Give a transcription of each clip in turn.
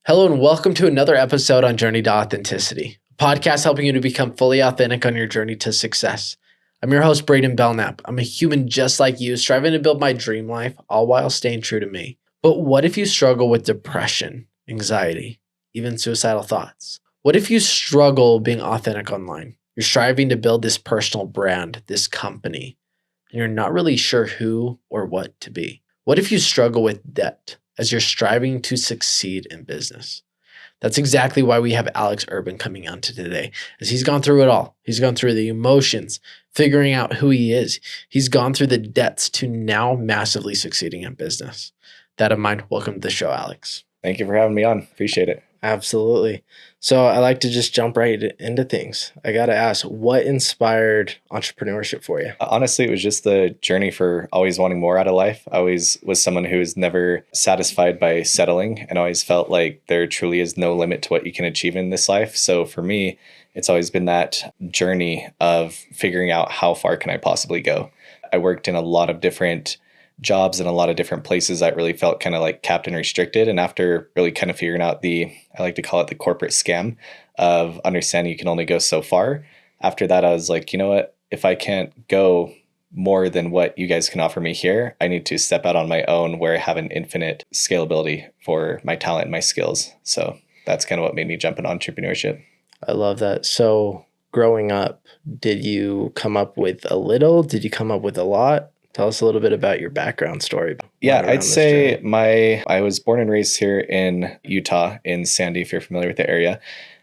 Hello and welcome to another episode on Journey to Authenticity, a podcast helping you to become fully authentic on your journey to success. I'm your host, Braden Belknap. I'm a human just like you, striving to build my dream life, all while staying true to me. But what if you struggle with depression, anxiety, even suicidal thoughts? What if you struggle being authentic online? You're striving to build this personal brand, this company, and you're not really sure who or what to be. What if you struggle with debt as you're striving to succeed in business? That's exactly why we have Alex Urban coming on to today, as he's gone through it all. He's gone through the emotions, figuring out who he is. He's gone through the debts to now massively succeeding in business. That in mind, welcome to the show, Alex. Thank you for having me on. Appreciate it. Absolutely. So I like to just jump right into things. I got to ask, what inspired entrepreneurship for you? Honestly, it was just the journey for always wanting more out of life. I always was someone who was never satisfied by settling and always felt like there truly is no limit to what you can achieve in this life. So for me, it's always been that journey of figuring out how far can I possibly go. I worked in a lot of different jobs in a lot of different places that really felt kind of like capped and restricted. And after really kind of figuring out I like to call it the corporate scam of understanding you can only go so far. After that, I was like, you know what, if I can't go more than what you guys can offer me here, I need to step out on my own where I have an infinite scalability for my talent and my skills. So that's kind of what made me jump into entrepreneurship. I love that. So growing up, did you come up with a little? Did you come up with a lot? Tell us a little bit about your background story. Yeah, I'd say I was born and raised here in Utah, in Sandy, if you're familiar with the area.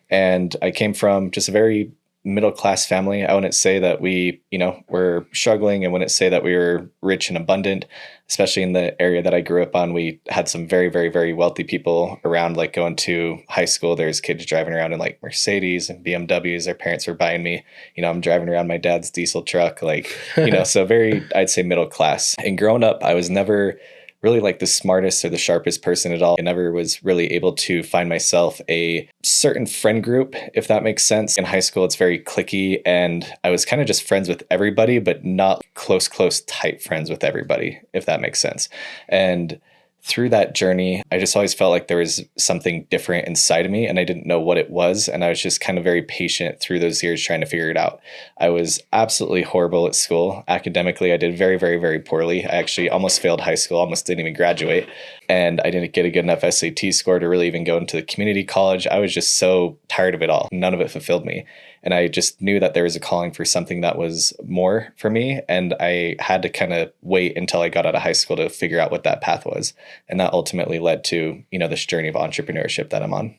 And I came from just a very middle-class family. I wouldn't say that we, were struggling. I wouldn't say that we were rich and abundant, especially in the area that I grew up on. We had some very, very, very wealthy people around, like going to high school. There's kids driving around in like Mercedes and BMWs. Their parents were buying me, I'm driving around my dad's diesel truck, so very, I'd say middle class. And growing up, I was never really like the smartest or the sharpest person at all. I never was really able to find myself a certain friend group, if that makes sense. In high school, it's very cliquey, and I was kind of just friends with everybody, but not close, tight friends with everybody, if that makes sense. And through that journey, I just always felt like there was something different inside of me, and I didn't know what it was. And I was just kind of very patient through those years trying to figure it out. I was absolutely horrible at school. Academically, I did very, very, very poorly. I actually almost failed high school, almost didn't even graduate. And I didn't get a good enough SAT score to really even go into the community college. I was just so tired of it all. None of it fulfilled me. And I just knew that there was a calling for something that was more for me. And I had to kind of wait until I got out of high school to figure out what that path was. And that ultimately led to, this journey of entrepreneurship that I'm on.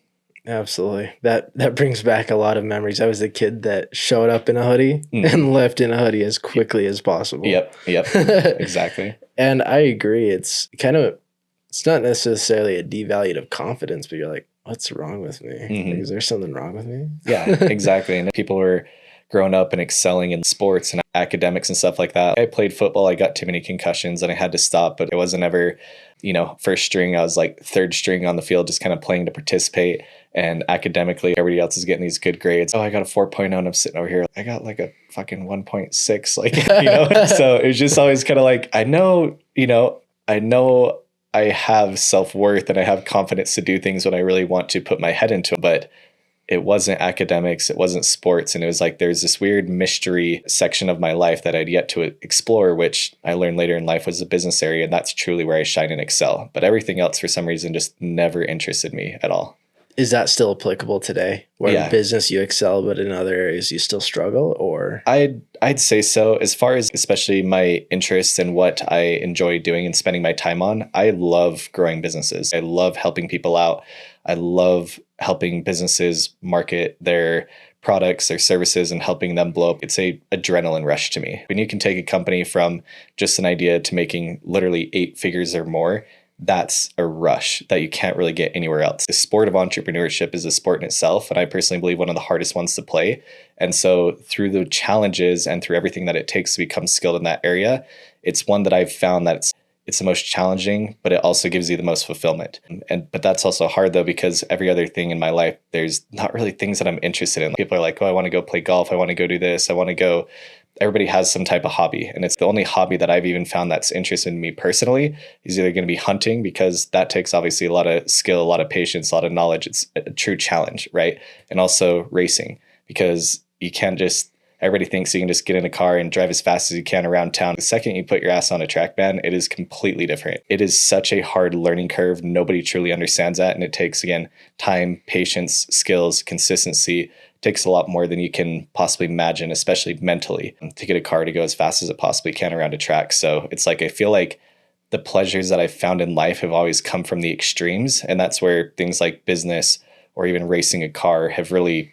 Absolutely. That brings back a lot of memories. I was a kid that showed up in a hoodie and left in a hoodie as quickly as possible. Yep. Exactly. And I agree. It's not necessarily a devalued of confidence, but you're like, what's wrong with me? Mm-hmm. Like, is there something wrong with me? Yeah, exactly. And people were growing up and excelling in sports and academics and stuff like that. I played football. I got too many concussions and I had to stop, but it wasn't ever, first string. I was like third string on the field, just kind of playing to participate. And academically, everybody else is getting these good grades. Oh, I got a 4.0 and I'm sitting over here. I got like a fucking 1.6, So it was just always kind of like, I know I have self-worth and I have confidence to do things when I really want to put my head into it, but it wasn't academics, it wasn't sports. And it was like, there's this weird mystery section of my life that I'd yet to explore, which I learned later in life was the business area. And that's truly where I shine and excel. But everything else for some reason just never interested me at all. Is that still applicable today? Where in business you excel, but in other areas you still struggle? Or I'd say so. As far as especially my interests and what I enjoy doing and spending my time on, I love growing businesses. I love helping people out. I love helping businesses market their products, their services, and helping them blow up. It's a adrenaline rush to me. When you can take a company from just an idea to making literally 8 figures or more, that's a rush that you can't really get anywhere else. The sport of entrepreneurship is a sport in itself, and I personally believe one of the hardest ones to play. And so through the challenges and through everything that it takes to become skilled in that area, it's one that I've found that it's the most challenging, but it also gives you the most fulfillment. But that's also hard though, because every other thing in my life, there's not really things that I'm interested in. People are like, oh, I want to go play golf. I want to go do this. I want to go everybody has some type of hobby. And it's the only hobby that I've even found that's interested in me personally is either going to be hunting, because that takes obviously a lot of skill, a lot of patience, a lot of knowledge. It's a true challenge, right? And also racing, because you can't just, everybody thinks you can just get in a car and drive as fast as you can around town. The second you put your ass on a track, man, it is completely different. It is such a hard learning curve. Nobody truly understands that. And it takes, again, time, patience, skills, consistency. Takes a lot more than you can possibly imagine, especially mentally, to get a car to go as fast as it possibly can around a track. So it's like, I feel like the pleasures that I've found in life have always come from the extremes. And that's where things like business or even racing a car have really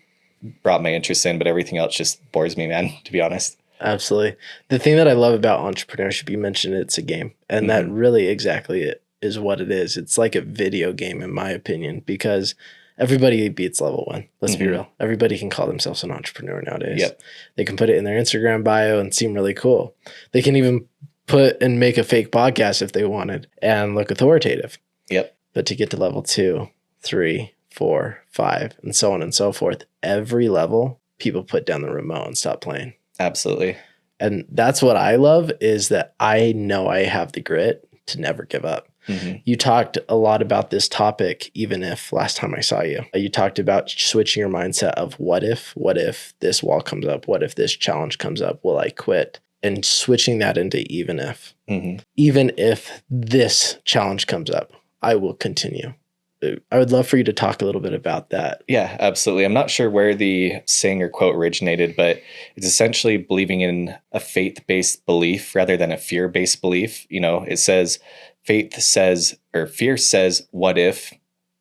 brought my interest in. But everything else just bores me, man, to be honest. Absolutely. The thing that I love about entrepreneurship, you mentioned it's a game. And that really exactly is what it is. It's like a video game, in my opinion, because everybody beats level 1. Let's be real. Everybody can call themselves an entrepreneur nowadays. Yep. They can put it in their Instagram bio and seem really cool. They can even put and make a fake podcast if they wanted and look authoritative. Yep. But to get to level 2, 3, 4, 5, and so on and so forth, every level, people put down the remote and stop playing. Absolutely. And that's what I love, is that I know I have the grit to never give up. You talked a lot about this topic, even if last time I saw you. You talked about switching your mindset of what if this wall comes up? What if this challenge comes up? Will I quit? And switching that into even if. Even if this challenge comes up, I will continue. I would love for you to talk a little bit about that. Yeah, absolutely. I'm not sure where the saying or quote originated, but it's essentially believing in a faith-based belief rather than a fear-based belief. You know, it says faith says, or fear says, what if?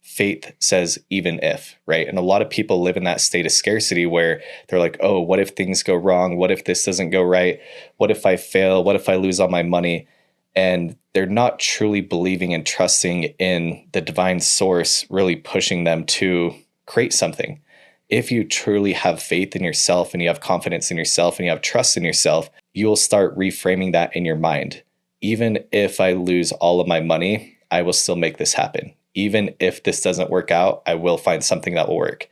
Faith says, even if, right? And a lot of people live in that state of scarcity where they're like, oh, what if things go wrong? What if this doesn't go right? What if I fail? What if I lose all my money? And they're not truly believing and trusting in the divine source really pushing them to create something. If you truly have faith in yourself and you have confidence in yourself and you have trust in yourself, you will start reframing that in your mind. Even if I lose all of my money, I will still make this happen. Even if this doesn't work out, I will find something that will work.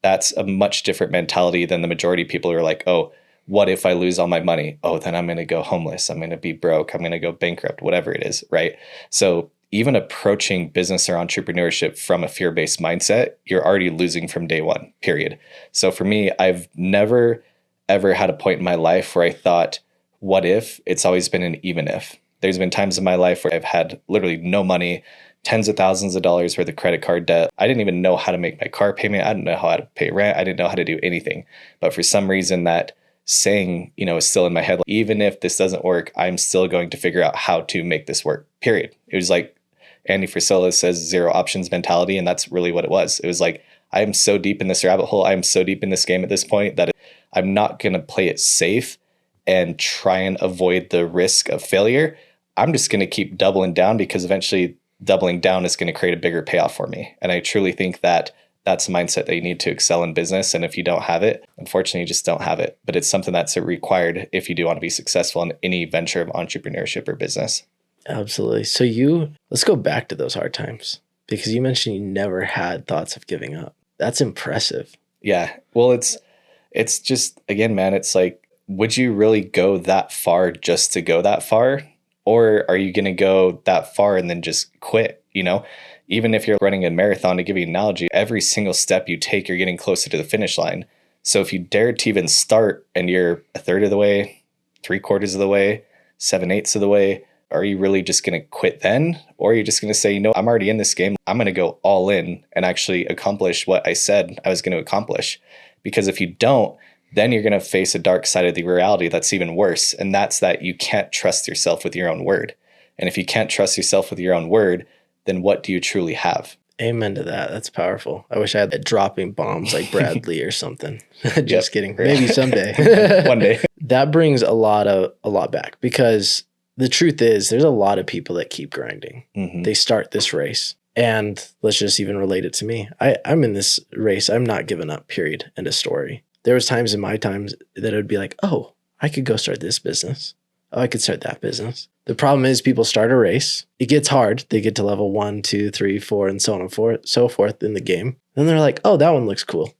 That's a much different mentality than the majority of people who are like, oh, what if I lose all my money? Oh, then I'm going to go homeless. I'm going to be broke. I'm going to go bankrupt, whatever it is, right? So even approaching business or entrepreneurship from a fear-based mindset, you're already losing from day one, period. So for me, I've never, ever had a point in my life where I thought, what if? It's always been an even if. There's been times in my life where I've had literally no money, tens of thousands of dollars worth of credit card debt. I didn't even know how to make my car payment. I didn't know how to pay rent. I didn't know how to do anything. But for some reason, that saying, is still in my head. Even if this doesn't work, I'm still going to figure out how to make this work, period. It was like Andy Frisella says, zero options mentality. And that's really what it was. It was like, I'm so deep in this rabbit hole. I'm so deep in this game at this point that I'm not going to play it safe and try and avoid the risk of failure. I'm just going to keep doubling down, because eventually doubling down is going to create a bigger payoff for me. And I truly think that that's a mindset that you need to excel in business. And if you don't have it, unfortunately, you just don't have it. But it's something that's required if you do want to be successful in any venture of entrepreneurship or business. Absolutely. So let's go back to those hard times, because you mentioned you never had thoughts of giving up. That's impressive. Yeah. Well, it's just, again, man, it's like, would you really go that far just to go that far? Or are you going to go that far and then just quit? Even if you're running a marathon, to give you an analogy, every single step you take, you're getting closer to the finish line. So if you dare to even start and you're a third of the way, 3/4 of the way, 7/8 of the way, are you really just going to quit then? Or are you just going to say, I'm already in this game. I'm going to go all in and actually accomplish what I said I was going to accomplish. Because if you don't, then you're going to face a dark side of the reality that's even worse. And that's that you can't trust yourself with your own word. And if you can't trust yourself with your own word, then what do you truly have? Amen to that. That's powerful. I wish I had dropping bombs like Bradley or something. Just kidding. Maybe someday. One day. That brings a lot back, because the truth is there's a lot of people that keep grinding. They start this race, and let's just even relate it to me. I'm in this race. I'm not giving up, period. End of story. There was times in my times that it would be like, oh, I could go start this business. Oh, I could start that business. The problem is people start a race. It gets hard. They get to level 1, 2, 3, 4, and so on and so forth in the game. Then they're like, oh, that one looks cool.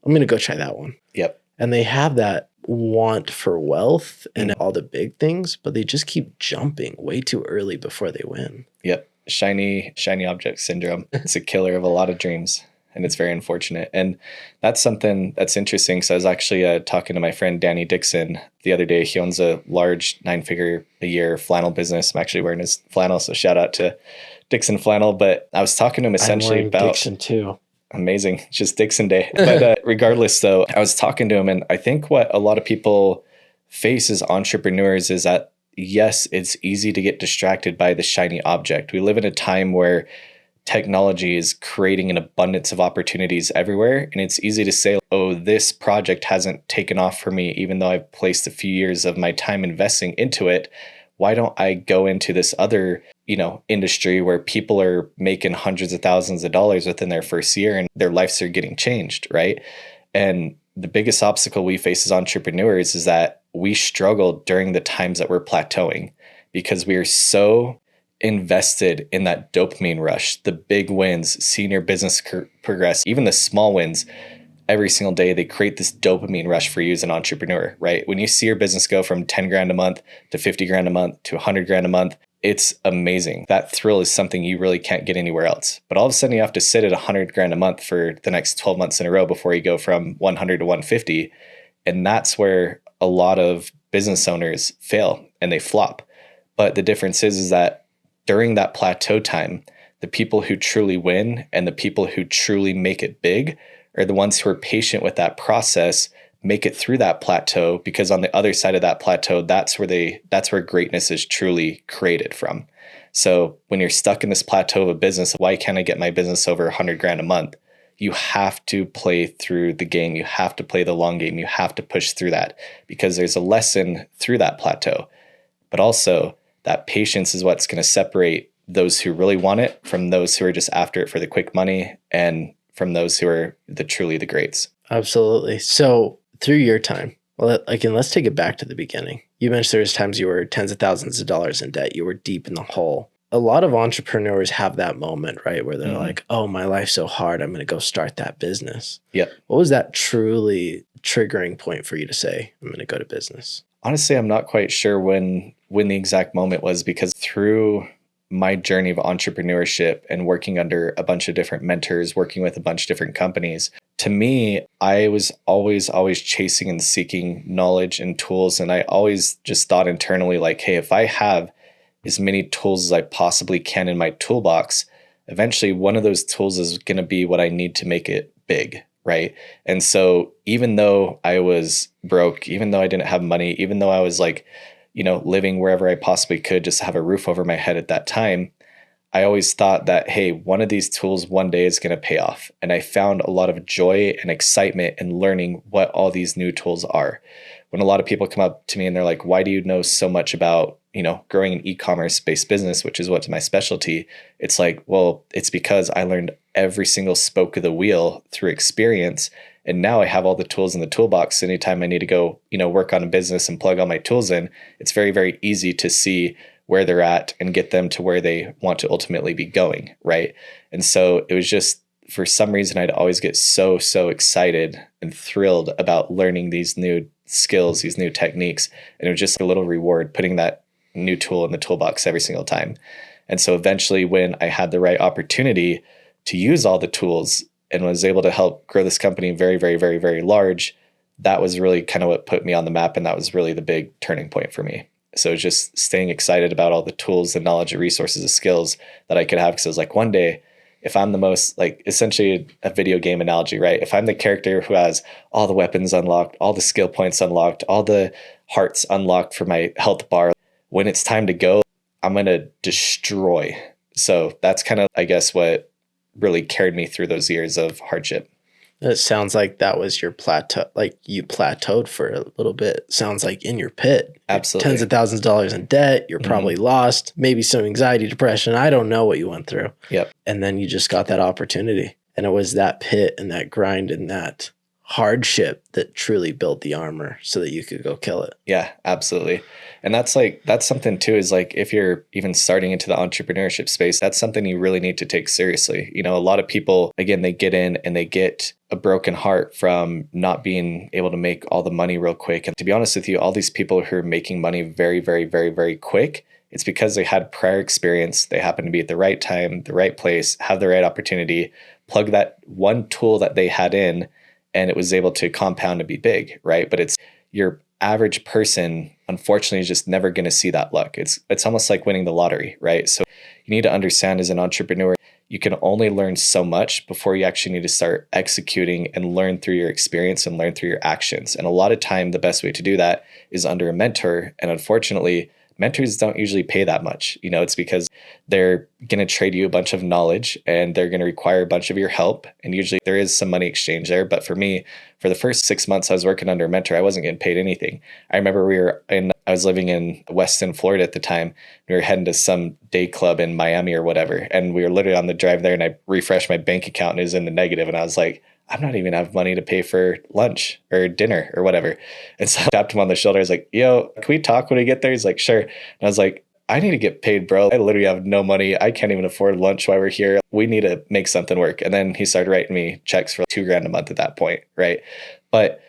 I'm going to go try that one. Yep. And they have that want for wealth and all the big things, but they just keep jumping way too early before they win. Yep. Shiny object syndrome. It's a killer of a lot of dreams, and it's very unfortunate. And that's something that's interesting. So I was actually talking to my friend Danny Dixon the other day. He owns a large 9-figure a year flannel business. I'm actually wearing his flannel, so shout out to Dixon Flannel. But I was talking to him essentially about Dixon too. Amazing. It's just Dixon Day. But regardless, though, I was talking to him, and I think what a lot of people face as entrepreneurs is that, yes, it's easy to get distracted by the shiny object. We live in a time where technology is creating an abundance of opportunities everywhere. And it's easy to say, oh, this project hasn't taken off for me, even though I've placed a few years of my time investing into it. Why don't I go into this other, industry where people are making hundreds of thousands of dollars within their first year and their lives are getting changed, right? And the biggest obstacle we face as entrepreneurs is that we struggle during the times that we're plateauing because we are so invested in that dopamine rush, the big wins, seeing your business progress, even the small wins. Every single day, they create this dopamine rush for you as an entrepreneur, right? When you see your business go from 10 grand a month to 50 grand a month to 100 grand a month, it's amazing. That thrill is something you really can't get anywhere else. But all of a sudden you have to sit at 100 grand a month for the next 12 months in a row before you go from 100 to 150. And that's where a lot of business owners fail and they flop. But the difference is that during that plateau time, the people who truly win and the people who truly make it big are the ones who are patient with that process, make it through that plateau, because on the other side of that plateau, that's where greatness is truly created from. So when you're stuck in this plateau of a business, why can't I get my business over 100 grand a month? You have to play through the game. You have to play the long game. You have to push through that because there's a lesson through that plateau. But also that patience is what's going to separate those who really want it from those who are just after it for the quick money and from those who are truly the greats. Absolutely. So through your time, well, again, let's take it back to the beginning. You mentioned there was times you were tens of thousands of dollars in debt. You were deep in the hole. A lot of entrepreneurs have that moment, right? Where they're like, oh, my life's so hard. I'm going to go start that business. Yep. What was that truly triggering point for you to say, I'm going to go to business? Honestly, I'm not quite sure when the exact moment was, because through my journey of entrepreneurship and working under a bunch of different mentors, working with a bunch of different companies, to me, I was always chasing and seeking knowledge and tools. And I always just thought internally, like, hey, if I have as many tools as I possibly can in my toolbox, eventually one of those tools is going to be what I need to make it big, right? And so even though I was broke, even though I didn't have money, even though I was like, living wherever I possibly could just to have a roof over my head at that time, I always thought that, hey, one of these tools one day is going to pay off. And I found a lot of joy and excitement in learning what all these new tools are. When a lot of people come up to me and they're like, why do you know so much about, growing an e-commerce based business, which is what's my specialty? It's like, well, it's because I learned every single spoke of the wheel through experience. And now I have all the tools in the toolbox. Anytime I need to go, work on a business and plug all my tools in, it's very, very easy to see where they're at and get them to where they want to ultimately be going, right? And so it was just, for some reason, I'd always get so excited and thrilled about learning these new skills, these new techniques. And it was just a little reward putting that new tool in the toolbox every single time. And so eventually, when I had the right opportunity to use all the tools and was able to help grow this company very, very, very, very large, that was really kind of what put me on the map. And that was really the big turning point for me. So just staying excited about all the tools, the knowledge, the resources, the skills that I could have. Because I was like, one day, if I'm the most, like, essentially a video game analogy, right? If I'm the character who has all the weapons unlocked, all the skill points unlocked, all the hearts unlocked for my health bar, when it's time to go, I'm going to destroy. So that's kind of, I guess, what really carried me through those years of hardship. It sounds like that was your plateau. Like you plateaued for a little bit. Sounds like in your pit. Absolutely. Tens of thousands of dollars in debt. You're probably lost. Maybe some anxiety, depression. I don't know what you went through. Yep. And then you just got that opportunity. And it was that pit and that grind and that hardship that truly built the armor so that you could go kill it. Yeah, absolutely. And that's something too, is like, if you're even starting into the entrepreneurship space, that's something you really need to take seriously. A lot of people, again, they get in and they get a broken heart from not being able to make all the money real quick. And to be honest with you, all these people who are making money very, very, very, very quick, it's because they had prior experience. They happened to be at the right time, the right place, have the right opportunity, plug that one tool that they had in, and it was able to compound and be big, right? But it's your average person, unfortunately, is just never going to see that luck. It's almost like winning the lottery, right? So you need to understand as an entrepreneur, you can only learn so much before you actually need to start executing and learn through your experience and learn through your actions. And a lot of time, the best way to do that is under a mentor. And unfortunately, mentors don't usually pay that much. It's because they're going to trade you a bunch of knowledge and they're going to require a bunch of your help. And usually there is some money exchange there. But for me, for the first 6 months I was working under a mentor, I wasn't getting paid anything. I remember I was living in Weston, Florida at the time. We were heading to some day club in Miami or whatever. And we were literally on the drive there and I refreshed my bank account and it was in the negative. And I was like, I'm not even have money to pay for lunch or dinner or whatever. And so I tapped him on the shoulder. I was like, yo, can we talk when we get there? He's like, sure. And I was like, I need to get paid, bro. I literally have no money. I can't even afford lunch while we're here. We need to make something work. And then he started writing me checks for $2,000 a month at that point, right? But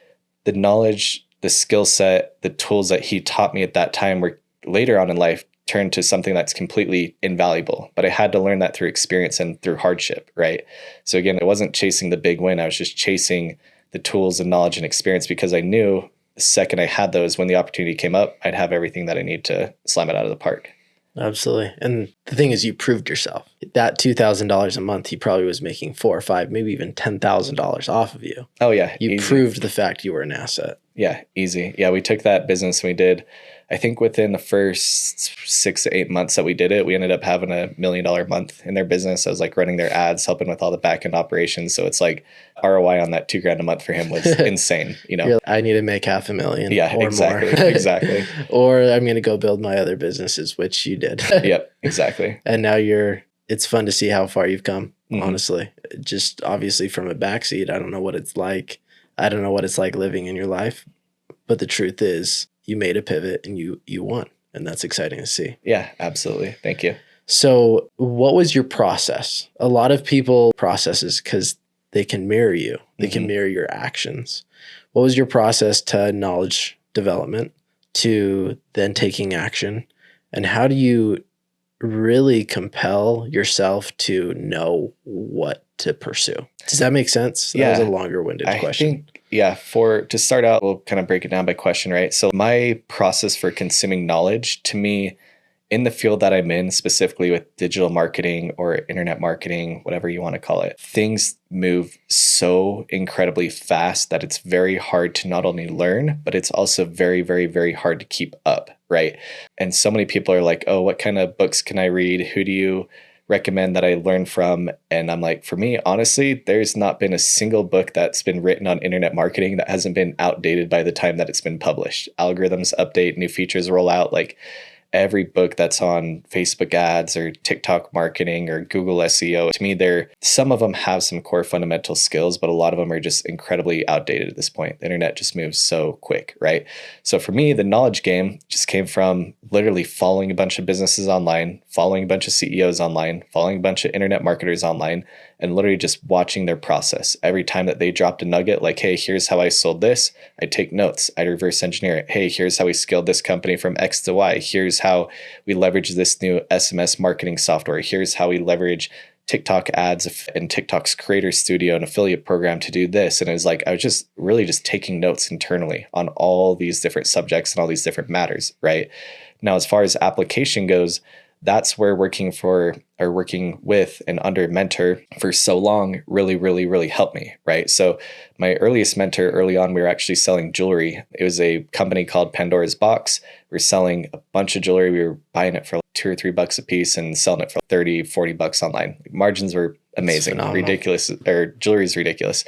the knowledge, the skill set, the tools that he taught me at that time were later on in life turned to something that's completely invaluable. But I had to learn that through experience and through hardship, right? So again, I wasn't chasing the big win. I was just chasing the tools and knowledge and experience because I knew the second I had those, when the opportunity came up, I'd have everything that I need to slam it out of the park. Absolutely. And the thing is, you proved yourself. That $2,000 a month, he probably was making $4 or $5, maybe even $10,000 off of you. Oh yeah. You easy. proved the fact you were an asset. Yeah, easy. Yeah, we took that business and we did, I think within the first 6 to 8 months that we did it, we ended up having $1 million a month in their business. I was like running their ads, helping with all the back end operations. So it's like ROI on that $2,000 a month for him was insane. I need to make $500,000 yeah, or exactly, more. Exactly. Or I'm going to go build my other businesses, which you did. Yep, exactly. And now it's fun to see how far you've come, honestly. Just obviously from a backseat, I don't know what it's like. I don't know what it's like living in your life, but the truth is you made a pivot and you won, and that's exciting to see. Yeah, absolutely. Thank you. So what was your process? A lot of people processes because they can mirror you. They can mirror your actions. What was your process to knowledge development, to then taking action? And how do you really compel yourself to know what to pursue? Does that make sense? That was a longer-winded question. To start out, we'll kind of break it down by question, right? So my process for consuming knowledge, to me, in the field that I'm in, specifically with digital marketing or internet marketing, whatever you want to call it, things move so incredibly fast that it's very hard to not only learn, but it's also very, very, very hard to keep up, right? And so many people are like, oh, what kind of books can I read? Who do you recommend that I learn from? And I'm like, for me, honestly, there's not been a single book that's been written on internet marketing that hasn't been outdated by the time that it's been published. Algorithms update, new features roll out. Like every book that's on Facebook ads or TikTok marketing or Google SEO, to me, some of them have some core fundamental skills, but a lot of them are just incredibly outdated at this point. The internet just moves so quick, right? So for me, the knowledge game just came from literally following a bunch of businesses online, following a bunch of CEOs online, following a bunch of internet marketers online, and literally just watching their process. Every time that they dropped a nugget, like, hey, here's how I sold this, I'd take notes. I'd reverse engineer it. Hey, here's how we scaled this company from X to Y. Here's how we leverage this new SMS marketing software. Here's how we leverage TikTok ads and TikTok's creator studio and affiliate program to do this. And it was like, I was just really just taking notes internally on all these different subjects and all these different matters, right? Now, as far as application goes, that's where working with and under a mentor for so long really, really, really helped me, right? So my earliest mentor early on, we were actually selling jewelry. It was a company called Pandora's Box. We were selling a bunch of jewelry. We were buying it for like $2 or $3 a piece and selling it for $30, $40 online. Margins were amazing, ridiculous, or jewelry is ridiculous.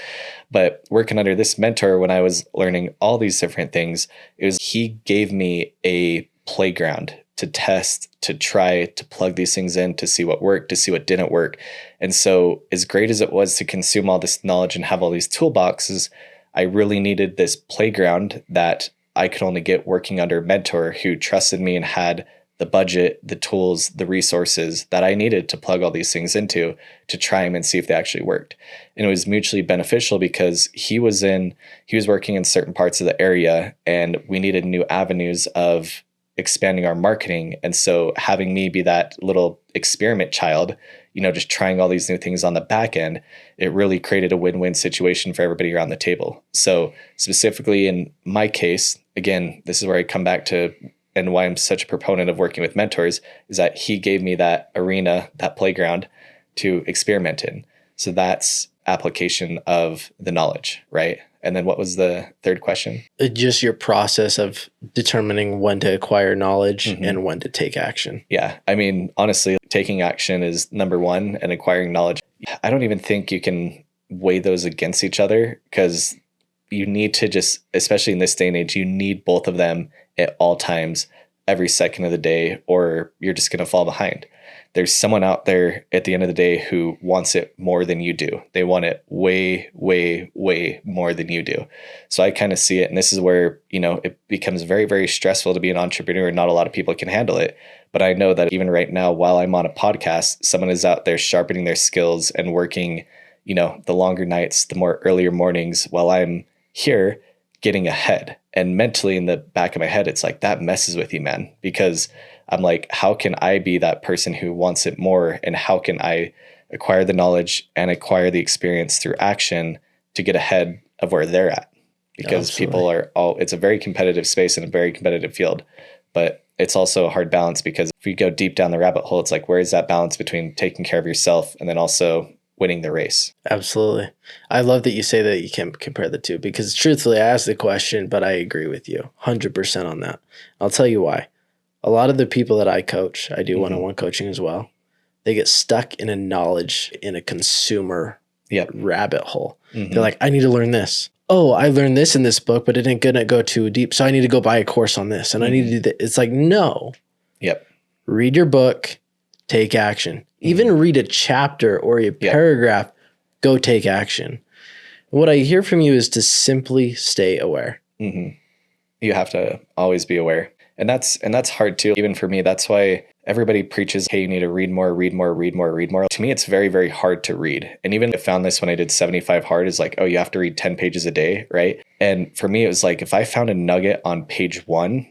But working under this mentor, when I was learning all these different things, he gave me a playground to test, to try, to plug these things in, to see what worked, to see what didn't work. And so as great as it was to consume all this knowledge and have all these toolboxes, I really needed this playground that I could only get working under a mentor who trusted me and had the budget, the tools, the resources that I needed to plug all these things into to try them and see if they actually worked. And it was mutually beneficial because he was working in certain parts of the area and we needed new avenues of expanding our marketing. And so having me be that little experiment child, just trying all these new things on the back end, it really created a win-win situation for everybody around the table. So specifically in my case, again, this is where I come back to and why I'm such a proponent of working with mentors is that he gave me that arena, that playground to experiment in. So that's application of the knowledge, right? And then what was the third question? Just your process of determining when to acquire knowledge and when to take action. Yeah. I mean, honestly, taking action is number one and acquiring knowledge. I don't even think you can weigh those against each other because you need to just, especially in this day and age, you need both of them at all times, every second of the day, or you're just going to fall behind. There's someone out there at the end of the day who wants it more than you do. They want it way, way, way more than you do. So I kind of see it. And this is where, it becomes very, very stressful to be an entrepreneur. Not a lot of people can handle it. But I know that even right now, while I'm on a podcast, someone is out there sharpening their skills and working, the longer nights, the more earlier mornings, while I'm here getting ahead. And mentally in the back of my head, it's like that messes with you, man, because I'm like, how can I be that person who wants it more? And how can I acquire the knowledge and acquire the experience through action to get ahead of where they're at? Because people are it's a very competitive space and a very competitive field, but it's also a hard balance because if you go deep down the rabbit hole, it's like, where is that balance between taking care of yourself and then also winning the race? Absolutely. I love that you say that you can't compare the two because truthfully, I asked the question, but I agree with you 100% on that. I'll tell you why. A lot of the people that I coach, I do one-on-one coaching as well. They get stuck in a knowledge, in a consumer rabbit hole. They're like, I need to learn this. Oh, I learned this in this book, but it didn't go too deep. So I need to go buy a course on this and I need to do that. It's like, no. Yep. Read your book, take action. Even read a chapter or a paragraph, go take action. What I hear from you is to simply stay aware. You have to always be aware. And that's hard too. Even for me, that's why everybody preaches, hey, you need to read more, read more, read more, read more. To me, it's very, very hard to read. And even I found this when I did 75 hard is like, oh, you have to read 10 pages a day, right? And for me, it was like, if I found a nugget on page 1,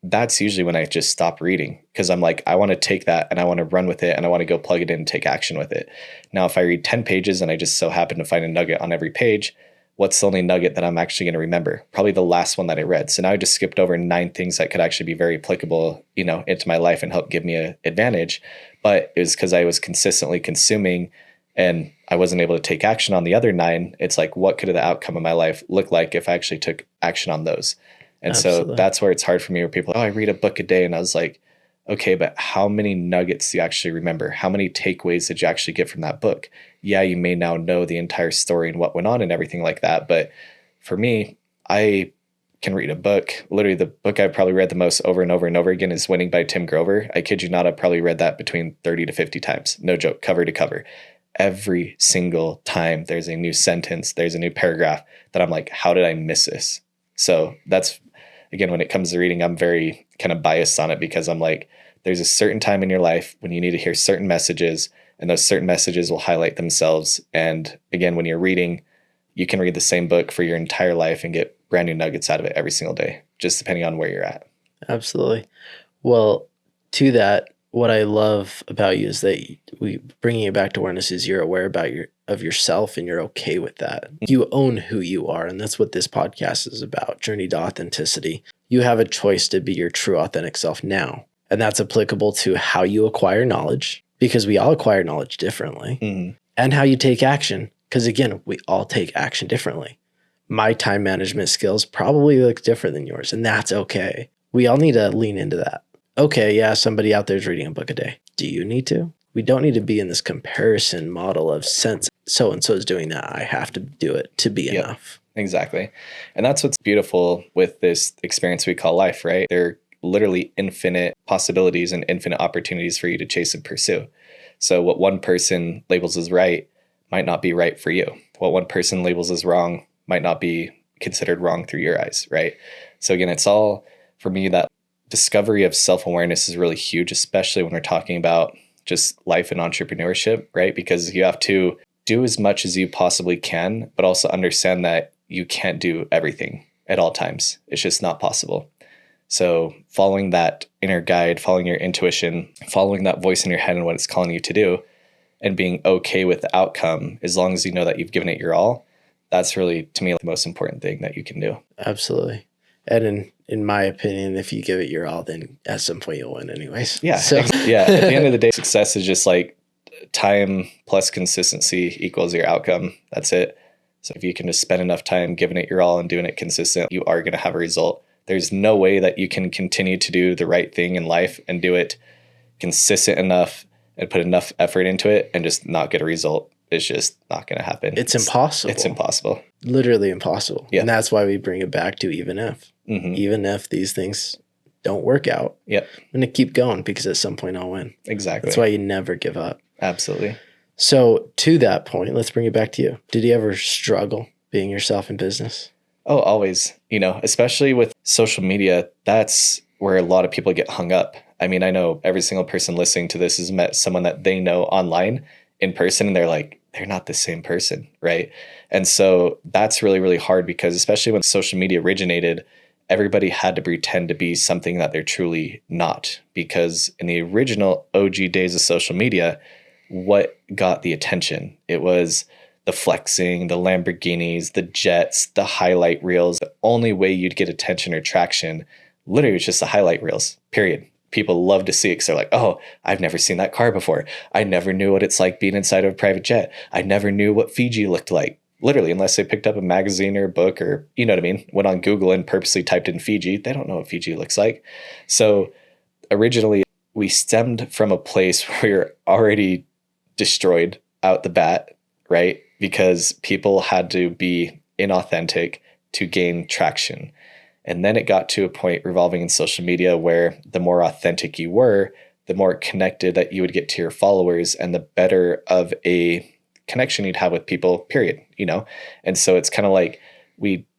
that's usually when I just stop reading because I'm like, I want to take that and I want to run with it and I want to go plug it in and take action with it. Now, if I read 10 pages and I just so happen to find a nugget on every page, what's the only nugget that I'm actually going to remember? Probably the last one that I read. So now I just skipped over 9 things that could actually be very applicable, into my life and help give me an advantage. But it was because I was consistently consuming and I wasn't able to take action on the other 9. It's like, what could the outcome of my life look like if I actually took action on those? And so that's where it's hard for me where people are, I read a book a day. And I was like, okay, but how many nuggets do you actually remember? How many takeaways did you actually get from that book? Yeah, you may now know the entire story and what went on and everything like that. But for me, I can read a book. Literally the book I've probably read the most over and over and over again is Winning by Tim Grover. I kid you not, I've probably read that between 30 to 50 times. No joke, cover to cover. Every single time there's a new sentence, there's a new paragraph that I'm like, how did I miss this? So that's, again, when it comes to reading, I'm very kind of biased on it because I'm like, there's a certain time in your life when you need to hear certain messages and those certain messages will highlight themselves. And again, when you're reading, you can read the same book for your entire life and get brand new nuggets out of it every single day, just depending on where you're at. Absolutely. Well, to that, what I love about you is that bringing it back to awareness is you're aware of yourself and you're okay with that. You own who you are. And that's what this podcast is about, Journey to Authenticity. You have a choice to be your true authentic self now. And that's applicable to how you acquire knowledge, because we all acquire knowledge differently, and how you take action. Because again, we all take action differently. My time management skills probably look different than yours, and that's okay. We all need to lean into that. Okay, yeah, somebody out there is reading a book a day. Do you need to? We don't need to be in this comparison model of sense. So-and-so is doing that. I have to do it to be enough. Exactly. And that's what's beautiful with this experience we call life, right? There are literally infinite possibilities and infinite opportunities for you to chase and pursue. So what one person labels as right might not be right for you. What one person labels as wrong might not be considered wrong through your eyes, right? So again, it's all, for me, that discovery of self-awareness is really huge, especially when we're talking about just life and entrepreneurship, right? Because you have to do as much as you possibly can, but also understand that you can't do everything at all times. It's just not possible. So following that inner guide, following your intuition, following that voice in your head and what it's calling you to do, and being okay with the outcome, as long as you know that you've given it your all, that's really, to me, the most important thing that you can do. Absolutely. And in my opinion, if you give it your all, then at some point you'll win anyways. Yeah. So. Yeah. At the end of the day, success is just like time plus consistency equals your outcome. That's it. So if you can just spend enough time giving it your all and doing it consistent, you are going to have a result. There's no way that you can continue to do the right thing in life and do it consistent enough and put enough effort into it and just not get a result. It's just not going to happen. It's impossible. It's impossible. Literally impossible. Yeah. And that's why we bring it back to even if. Mm-hmm. Even if these things don't work out, Yep. I'm going to keep going because at some point I'll win. Exactly. That's why you never give up. Absolutely. So to that point, let's bring it back to you. Did you ever struggle being yourself in business? Oh, always. Especially with social media, that's where a lot of people get hung up. I mean, I know every single person listening to this has met someone that they know online in person, and they're like, they're not the same person, right? And so that's really, really hard because especially when social media originated, everybody had to pretend to be something that they're truly not. Because in the original OG days of social media, what got the attention? It was the flexing, the Lamborghinis, the jets, the highlight reels. The only way you'd get attention or traction literally was just the highlight reels, period. People love to see it because they're like, oh, I've never seen that car before. I never knew what it's like being inside of a private jet. I never knew what Fiji looked like. Literally, unless they picked up a magazine or a book or, you know what I mean, went on Google and purposely typed in Fiji, they don't know what Fiji looks like. So originally, we stemmed from a place where we were already destroyed out the bat, right? Because people had to be inauthentic to gain traction. And then it got to a point revolving in social media where the more authentic you were, the more connected that you would get to your followers and the better of a connection you'd have with people, period, And so it's kind of like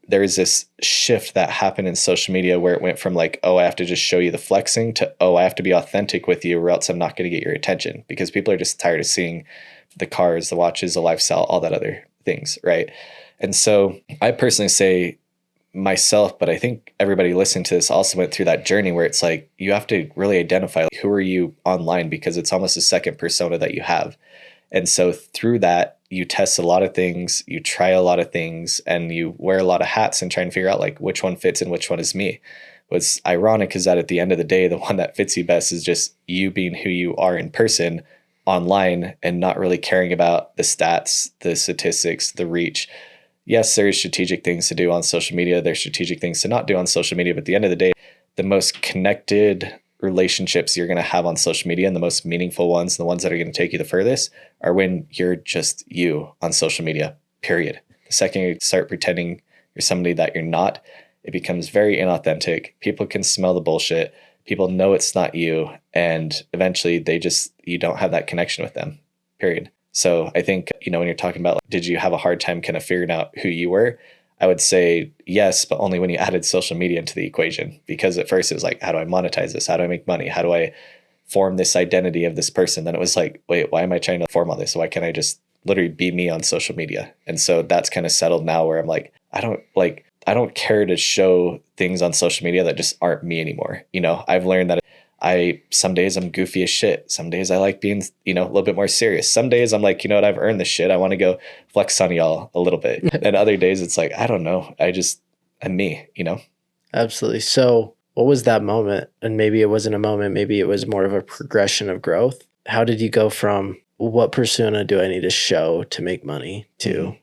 there's this shift that happened in social media where it went from like, oh, I have to just show you the flexing to, oh, I have to be authentic with you or else I'm not going to get your attention, because people are just tired of seeing the cars, the watches, the lifestyle, all that other things, right? And so I personally say myself, but I think everybody listening to this also went through that journey where it's like you have to really identify who are you online, because it's almost a second persona that you have. And so through that, you test a lot of things, you try a lot of things, and you wear a lot of hats and try and figure out like which one fits and which one is me. What's ironic is that at the end of the day, the one that fits you best is just you being who you are in person online and not really caring about the stats, the statistics, the reach. Yes, there's strategic things to do on social media. There's strategic things to not do on social media. But at the end of the day, the most connected relationships you're going to have on social media and the most meaningful ones, the ones that are going to take you the furthest, are when you're just you on social media, period. The second you start pretending you're somebody that you're not, it becomes very inauthentic. People can smell the bullshit. People know it's not you. And eventually you don't have that connection with them, period. So I think, when you're talking about, did you have a hard time kind of figuring out who you were? I would say yes, but only when you added social media into the equation. Because at first it was like, how do I monetize this? How do I make money? How do I form this identity of this person? Then it was like, wait, why am I trying to form all this? Why can't I just literally be me on social media? And so that's kind of settled now where I'm like, I don't care to show things on social media that just aren't me anymore. I've learned that some days I'm goofy as shit. Some days I like being, a little bit more serious. Some days I'm like, I've earned this shit. I want to go flex on y'all a little bit. And other days it's like, I don't know. I'm me, Absolutely. So what was that moment? And maybe it wasn't a moment, maybe it was more of a progression of growth. How did you go from what persona do I need to show to make money to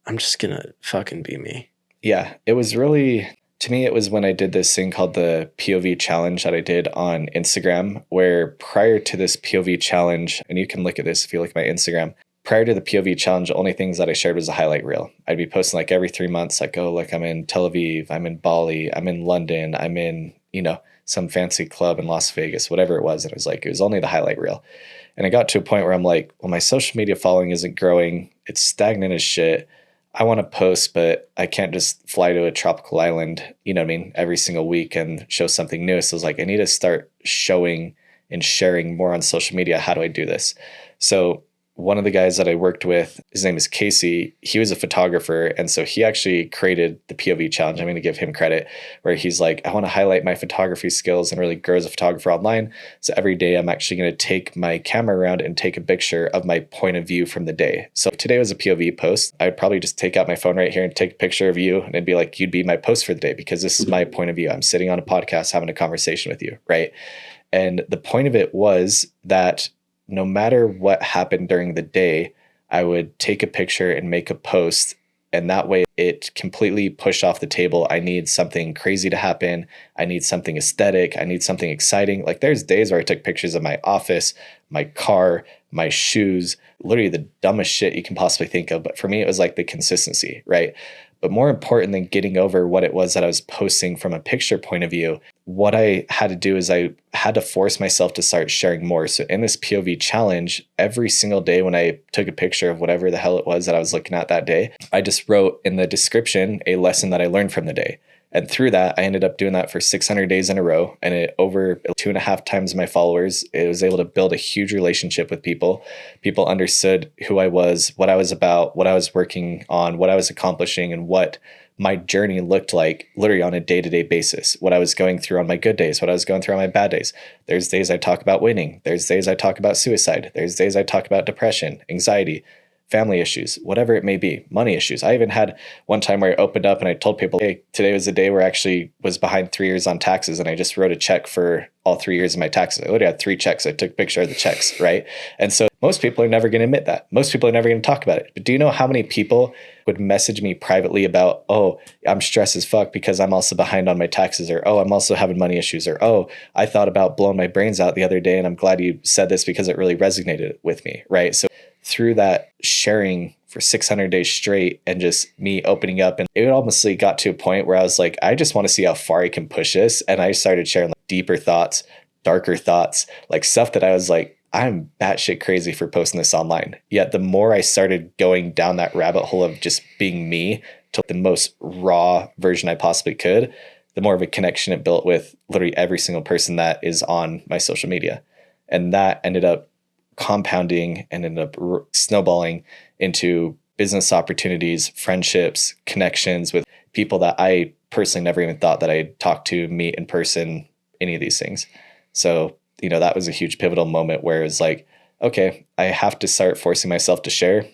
I'm just going to fucking be me? Yeah, it was really, to me, it was when I did this thing called the POV challenge that I did on Instagram, where prior to this POV challenge, and you can look at this if you look at my Instagram, prior to the POV challenge, the only things that I shared was a highlight reel. I'd be posting like every 3 months, like, oh, like I'm in Tel Aviv, I'm in Bali, I'm in London, I'm in, some fancy club in Las Vegas, whatever it was. And it was only the highlight reel. And I got to a point where I'm like, well, my social media following isn't growing. It's stagnant as shit. I want to post, but I can't just fly to a tropical island, you know what I mean, every single week and show something new. So I was like, I need to start showing and sharing more on social media. How do I do this? So one of the guys that I worked with, his name is Casey. He was a photographer. And so he actually created the POV challenge. I'm going to give him credit, where he's like, I want to highlight my photography skills and really grow as a photographer online. So every day I'm actually going to take my camera around and take a picture of my point of view from the day. So if today was a POV post, I'd probably just take out my phone right here and take a picture of you. And it'd be like, you'd be my post for the day, because this is my point of view. I'm sitting on a podcast, having a conversation with you. Right. And the point of it was that no matter what happened during the day, I would take a picture and make a post. And that way it completely pushed off the table. I need something crazy to happen. I need something aesthetic. I need something exciting. Like there's days where I took pictures of my office, my car, my shoes, literally the dumbest shit you can possibly think of. But for me, it was like the consistency, right? But more important than getting over what it was that I was posting from a picture point of view, what I had to do is I had to force myself to start sharing more. So in this POV challenge, every single day when I took a picture of whatever the hell it was that I was looking at that day, I just wrote in the description a lesson that I learned from the day. And through that, I ended up doing that for 600 days in a row. And it over 2.5 times my followers, it was able to build a huge relationship with people. People understood who I was, what I was about, what I was working on, what I was accomplishing, and what my journey looked like literally on a day-to-day basis, what I was going through on my good days, what I was going through on my bad days. There's days I talk about winning. There's days I talk about suicide. There's days I talk about depression, anxiety, family issues, whatever it may be, money issues. I even had one time where I opened up and I told people, hey, today was the day where I actually was behind 3 years on taxes, and I just wrote a check for all 3 years of my taxes. I literally had 3 checks. I took a picture of the checks, right? And so most people are never going to admit that. Most people are never going to talk about it. But do you know how many people would message me privately about, oh, I'm stressed as fuck because I'm also behind on my taxes, or, oh, I'm also having money issues, or, oh, I thought about blowing my brains out the other day and I'm glad you said this because it really resonated with me, right? So through that sharing for 600 days straight and just me opening up, and it honestly got to a point where I was like, I just want to see how far I can push this. And I started sharing like deeper thoughts, darker thoughts, like stuff that I was like, I'm batshit crazy for posting this online. Yet the more I started going down that rabbit hole of just being me to the most raw version I possibly could, the more of a connection it built with literally every single person that is on my social media. And that ended up compounding and ended up snowballing into business opportunities, friendships, connections with people that I personally never even thought that I'd talk to, meet in person, any of these things. So, you know, that was a huge pivotal moment where it was like, okay, I have to start forcing myself to share.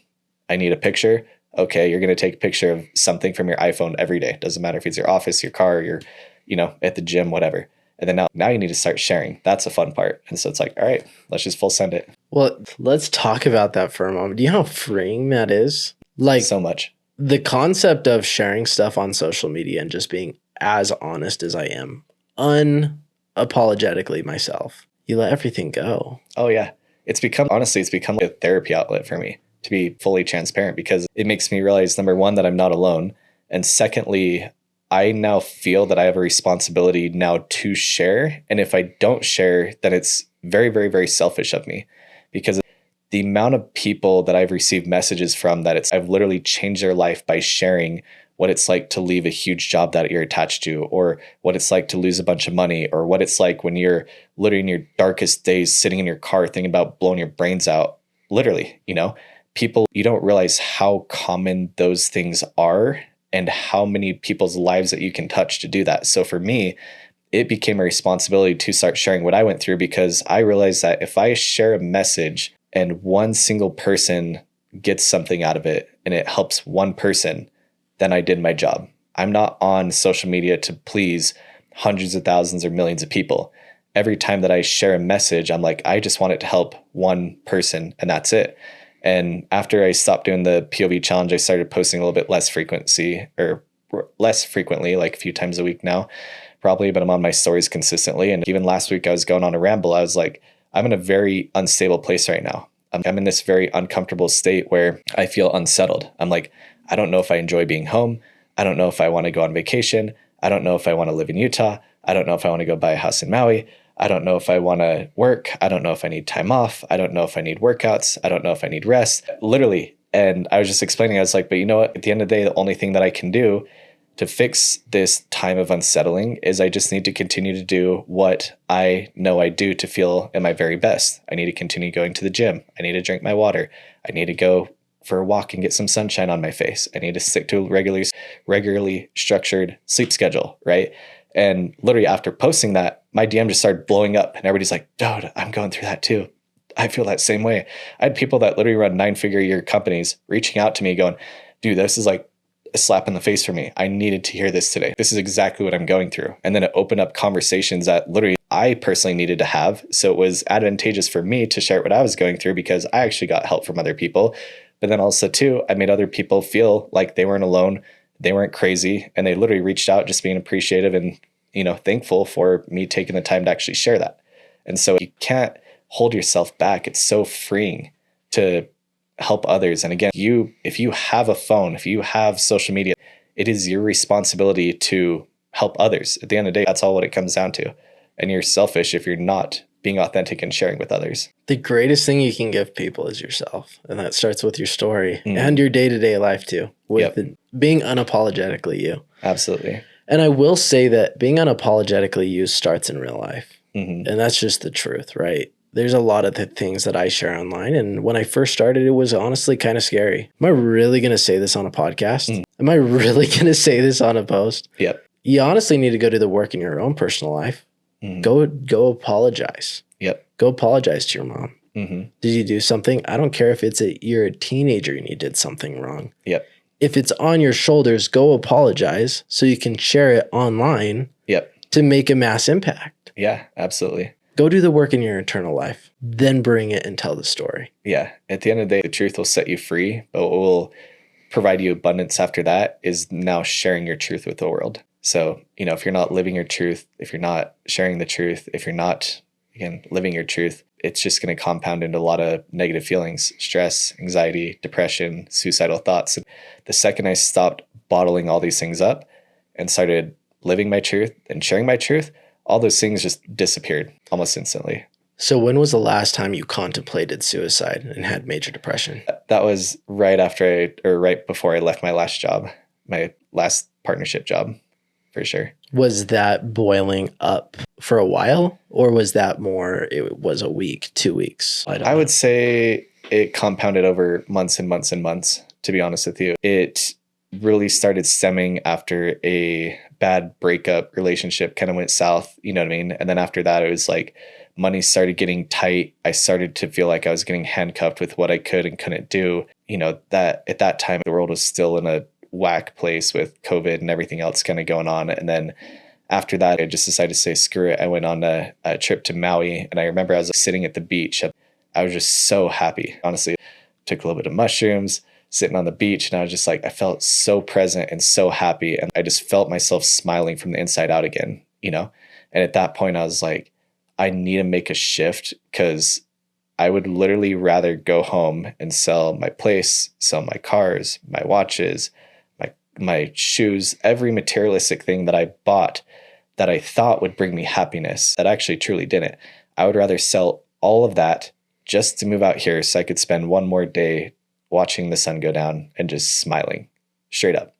I need a picture. Okay, you're going to take a picture of something from your iPhone every day. Doesn't matter if it's your office, your car, your, you know, at the gym, whatever. And then now you need to start sharing. That's a fun part. And so it's like, all right, let's just full send it. Well, let's talk about that for a moment. Do you know how freeing that is? Like So much. The concept of sharing stuff on social media and just being as honest as I am, unapologetically myself. You let everything go. Oh yeah. It's become like a therapy outlet for me, to be fully transparent, because it makes me realize, number one, that I'm not alone. And secondly, I now feel that I have a responsibility now to share. And if I don't share, then it's very, very, very selfish of me, because the amount of people that I've received messages from that I've literally changed their life by sharing what it's like to leave a huge job that you're attached to, or what it's like to lose a bunch of money, or what it's like when you're literally in your darkest days sitting in your car thinking about blowing your brains out. Literally, you know, people, you don't realize how common those things are and how many people's lives that you can touch to do that. So for me, it became a responsibility to start sharing what I went through, because I realized that if I share a message and one single person gets something out of it and it helps one person, then I did my job. I'm not on social media to please hundreds of thousands or millions of people. Every time that I share a message, I'm like, I just want it to help one person, and that's it. And after I stopped doing the POV challenge, I started posting a little bit less frequently, like a few times a week now, probably, but I'm on my stories consistently. And even last week I was going on a ramble. I was like, I'm in a very unstable place right now. I'm in this very uncomfortable state where I feel unsettled. I'm like, I don't know if I enjoy being home. I don't know if I want to go on vacation. I don't know if I want to live in Utah. I don't know if I want to go buy a house in Maui. I don't know if I want to work. I don't know if I need time off. I don't know if I need workouts. I don't know if I need rest. Literally And I was just explaining, I was like, but you know what? At the end of the day, the only thing that I can do to fix this time of unsettling is I just need to continue to do what I know I do to feel at my very best. I need to continue going to the gym. I need to drink my water. I need to go for a walk and get some sunshine on my face. I need to stick to a regularly structured sleep schedule, right? And literally after posting that, my DM just started blowing up and everybody's like, dude, I'm going through that too. I feel that same way. I had people that literally run 9-figure year companies reaching out to me going, dude, this is like a slap in the face for me. I needed to hear this today. This is exactly what I'm going through. And then it opened up conversations that literally I personally needed to have. So it was advantageous for me to share what I was going through because I actually got help from other people. But then also too, I made other people feel like they weren't alone. They weren't crazy. And they literally reached out just being appreciative and, thankful for me taking the time to actually share that. And so you can't hold yourself back. It's so freeing to help others. And again, if you have a phone, if you have social media, it is your responsibility to help others. At the end of the day, that's all what it comes down to. And you're selfish if you're not being authentic and sharing with others. The greatest thing you can give people is yourself. And that starts with your story and your day-to-day life too, with being unapologetically you. Absolutely. And I will say that being unapologetically you starts in real life. And that's just the truth, right? There's a lot of the things that I share online. And when I first started, it was honestly kind of scary. Am I really going to say this on a podcast? Am I really going to say this on a post? Yep. You honestly need to go do the work in your own personal life. Go apologize. Yep. Go apologize to your mom. Did you do something? I don't care if you're a teenager and you did something wrong. Yep. If it's on your shoulders, go apologize so you can share it online. Yep. To make a mass impact. Yeah, absolutely. Go do the work in your internal life, then bring it and tell the story. Yeah. At the end of the day, the truth will set you free, but what will provide you abundance after that is now sharing your truth with the world. So, if you're not living your truth, if you're not sharing the truth, if you're not, again, living your truth, it's just going to compound into a lot of negative feelings, stress, anxiety, depression, suicidal thoughts. And the second I stopped bottling all these things up and started living my truth and sharing my truth, all those things just disappeared almost instantly. So when was the last time you contemplated suicide and had major depression? That was right before I left my last job, my last partnership job, for sure. Was that boiling up for a while, or was that more, it was a week, 2 weeks? I would say it compounded over months and months and months, to be honest with you. It really started stemming after a bad breakup relationship kind of went south, you know what I mean? And then after that, it was like money started getting tight. I started to feel like I was getting handcuffed with what I could and couldn't do. That at that time, the world was still in a whack place with COVID and everything else kind of going on. And then after that, I just decided to say, screw it. I went on a trip to Maui. And I remember I was sitting at the beach. I was just so happy. Honestly, took a little bit of mushrooms, sitting on the beach. And I was just like, I felt so present and so happy. And I just felt myself smiling from the inside out again, And at that point, I was like, I need to make a shift because I would literally rather go home and sell my place, sell my cars, my watches, my shoes, every materialistic thing that I bought that I thought would bring me happiness that actually truly didn't. I would rather sell all of that just to move out here so I could spend one more day watching the sun go down and just smiling straight up.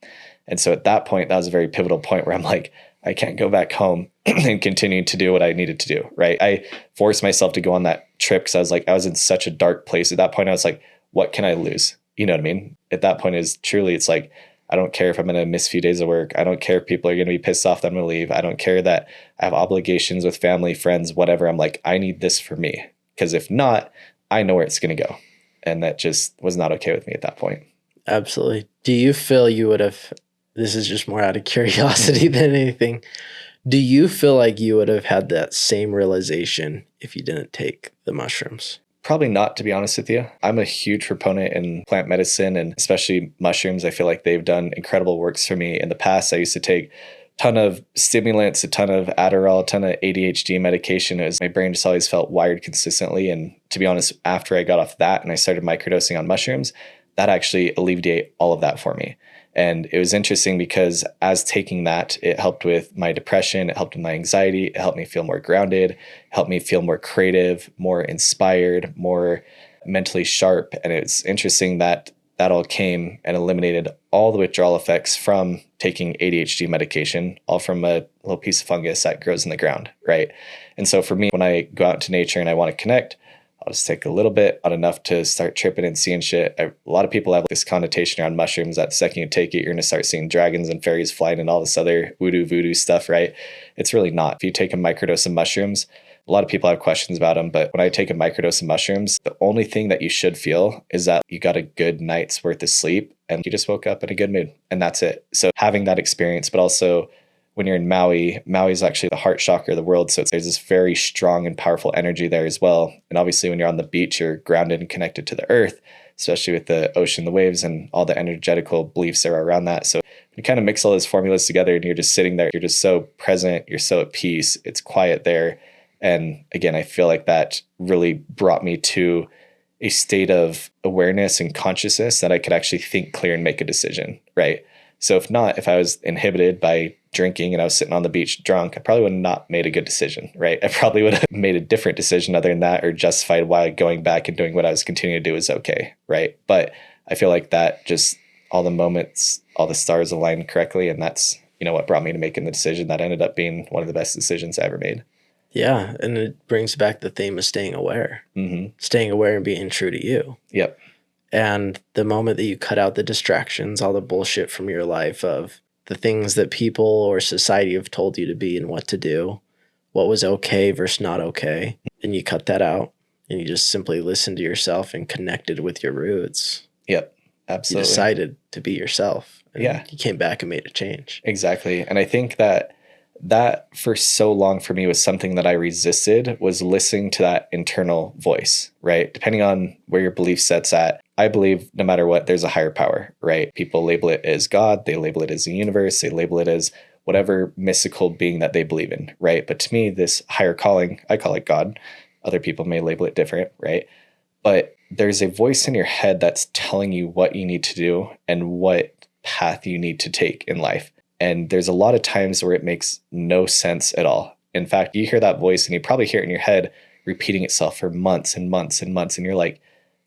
And so at that point, that was a very pivotal point where I'm like, I can't go back home and continue to do what I needed to do, right? I forced myself to go on that trip because I was in such a dark place. At that point, I was like, what can I lose? You know what I mean? At that point it's like, I don't care if I'm going to miss a few days of work. I don't care if people are going to be pissed off that I'm going to leave. I don't care that I have obligations with family, friends, whatever. I'm like, I need this for me. Because if not, I know where it's going to go. And that just was not okay with me at that point. Absolutely. Do you feel you would have, this is just more out of curiosity than anything, do you feel like you would have had that same realization if you didn't take the mushrooms? Probably not, to be honest with you. I'm a huge proponent in plant medicine and especially mushrooms. I feel like they've done incredible works for me. In the past, I used to take a ton of stimulants, a ton of Adderall, a ton of ADHD medication. My brain just always felt wired consistently. And to be honest, after I got off that and I started microdosing on mushrooms, that actually alleviated all of that for me. And it was interesting because as taking that, it helped with my depression, it helped with my anxiety, it helped me feel more grounded, it helped me feel more creative, more inspired, more mentally sharp. And it's interesting that that all came and eliminated all the withdrawal effects from taking ADHD medication, all from a little piece of fungus that grows in the ground, right? And so for me, when I go out into nature and I want to connect, I'll just take a little bit, not enough to start tripping and seeing shit. A lot of people have this connotation around mushrooms that the second you take it, you're going to start seeing dragons and fairies flying and all this other voodoo stuff, right? It's really not. If you take a microdose of mushrooms, a lot of people have questions about them, but when I take a microdose of mushrooms, the only thing that you should feel is that you got a good night's worth of sleep and you just woke up in a good mood, and that's it. So having that experience, but also when you're in Maui is actually the heart chakra of the world. So there's this very strong and powerful energy there as well. And obviously when you're on the beach, you're grounded and connected to the earth, especially with the ocean, the waves, and all the energetical beliefs that are around that. So you kind of mix all those formulas together and you're just sitting there, you're just so present, you're so at peace, it's quiet there. And again, I feel like that really brought me to a state of awareness and consciousness that I could actually think clear and make a decision, right? So if I was inhibited by drinking and I was sitting on the beach drunk, I probably would have not made a good decision, right? I probably would have made a different decision other than that, or justified why going back and doing what I was continuing to do is okay, right? But I feel like that just all the moments, all the stars aligned correctly. And that's, what brought me to making the decision that ended up being one of the best decisions I ever made. Yeah. And it brings back the theme of staying aware, staying aware and being true to you. Yep. And the moment that you cut out the distractions, all the bullshit from your life of the things that people or society have told you to be and what to do, what was okay versus not okay, and you cut that out and you just simply listened to yourself and connected with your roots. Yep, absolutely. You decided to be yourself. And yeah. You came back and made a change. Exactly. And I think that for so long for me was something that I resisted, was listening to that internal voice, right? Depending on where your belief set's at, I believe no matter what, there's a higher power, right? People label it as God, they label it as the universe, they label it as whatever mystical being that they believe in, right? But to me, this higher calling, I call it God. Other people may label it different, right? But there's a voice in your head that's telling you what you need to do and what path you need to take in life. And there's a lot of times where it makes no sense at all. In fact, you hear that voice and you probably hear it in your head repeating itself for months and months and months. And you're like,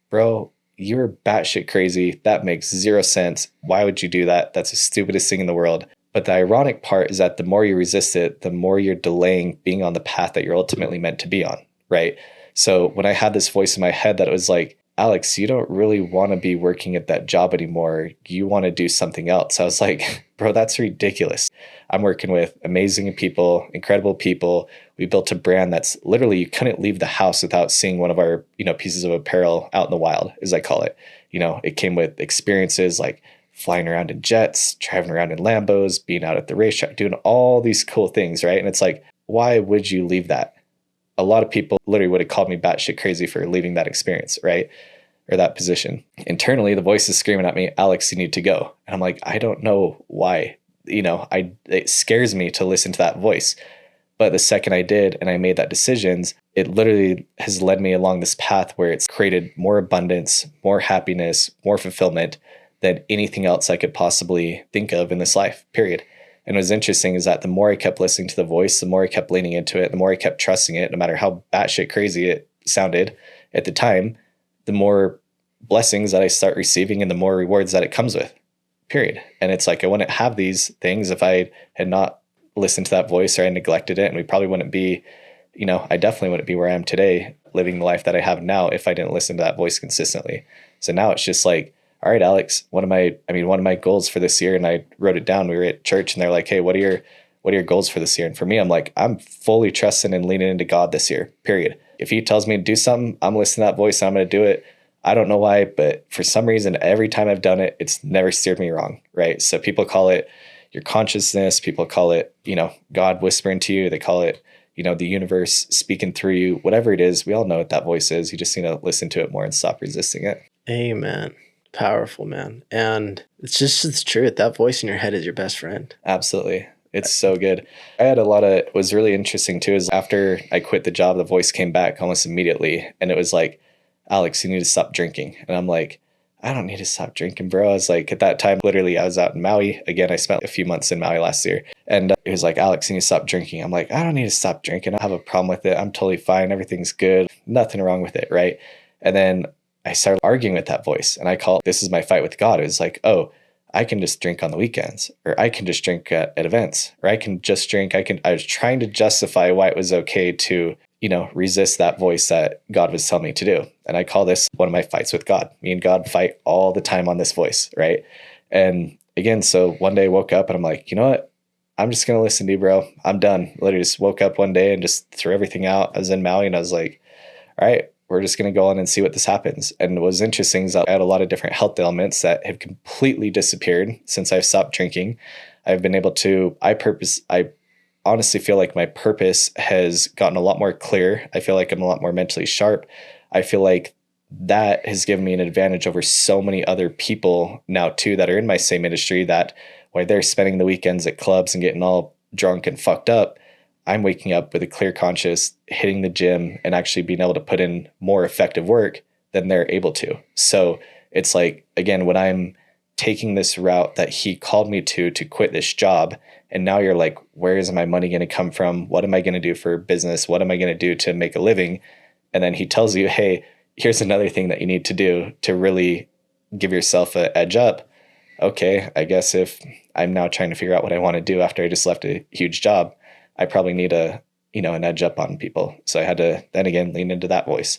bro, you're batshit crazy. That makes zero sense. Why would you do that? That's the stupidest thing in the world. But the ironic part is that the more you resist it, the more you're delaying being on the path that you're ultimately meant to be on, right? So when I had this voice in my head that was like, Alex, you don't really want to be working at that job anymore. You want to do something else. I was like, bro, that's ridiculous. I'm working with amazing people, incredible people. We built a brand that's literally, you couldn't leave the house without seeing one of our, pieces of apparel out in the wild, as I call it. It came with experiences like flying around in jets, driving around in Lambos, being out at the racetrack, doing all these cool things, right? And it's like, why would you leave that? A lot of people literally would have called me batshit crazy for leaving that experience, right? Or that position. Internally, the voice is screaming at me, Alex, you need to go. And I'm like, I don't know why. It scares me to listen to that voice. But the second I did and I made that decisions, it literally has led me along this path where it's created more abundance, more happiness, more fulfillment than anything else I could possibly think of in this life, period. And what's interesting is that the more I kept listening to the voice, the more I kept leaning into it, the more I kept trusting it, no matter how batshit crazy it sounded at the time, the more blessings that I start receiving and the more rewards that it comes with, period. And it's like, I wouldn't have these things if I had not listened to that voice or I neglected it. And we probably wouldn't be, I definitely wouldn't be where I am today, living the life that I have now if I didn't listen to that voice consistently. So now it's just like, all right, Alex, one of my goals for this year, and I wrote it down. We were at church and they're like, hey, what are your goals for this year? And for me, I'm like, I'm fully trusting and leaning into God this year, period. If he tells me to do something, I'm listening to that voice and I'm going to do it. I don't know why, but for some reason, every time I've done it, it's never steered me wrong, right? So people call it your consciousness. People call it, God whispering to you. They call it, the universe speaking through you, whatever it is. We all know what that voice is. You just need to listen to it more and stop resisting it. Amen. Powerful, man. And it's true. That voice in your head is your best friend. Absolutely. It's so good. I had what was really interesting too, is after I quit the job, the voice came back almost immediately. And it was like, Alex, you need to stop drinking. And I'm like, I don't need to stop drinking, bro. I was like, at that time, literally, I was out in Maui. Again, I spent a few months in Maui last year. And it was like, Alex, you need to stop drinking. I'm like, I don't need to stop drinking. I have a problem with it. I'm totally fine. Everything's good. Nothing wrong with it, right? And then I started arguing with that voice, and I call it, this is my fight with God. It was like, oh, I can just drink on the weekends, or I can just drink at events, or I can just drink. I was trying to justify why it was okay to, resist that voice that God was telling me to do. And I call this one of my fights with God. Me and God fight all the time on this voice, right? And again, so one day I woke up and I'm like, you know what? I'm just going to listen to you, bro. I'm done. Literally just woke up one day and just threw everything out. I was in Maui and I was like, all right, we're just going to go on and see what this happens. And what was interesting is that I had a lot of different health ailments that have completely disappeared since I've stopped drinking. I've been able to, I honestly feel like my purpose has gotten a lot more clear. I feel like I'm a lot more mentally sharp. I feel like that has given me an advantage over so many other people now too that are in my same industry, that while they're spending the weekends at clubs and getting all drunk and fucked up, I'm waking up with a clear conscience, hitting the gym, and actually being able to put in more effective work than they're able to. So it's like, again, when I'm taking this route that he called me to quit this job, and now you're like, where is my money going to come from? What am I going to do for business? What am I going to do to make a living? And then he tells you, hey, here's another thing that you need to do to really give yourself an edge up. Okay, I guess if I'm now trying to figure out what I want to do after I just left a huge job, I probably need an edge up on people. So I had to then again lean into that voice.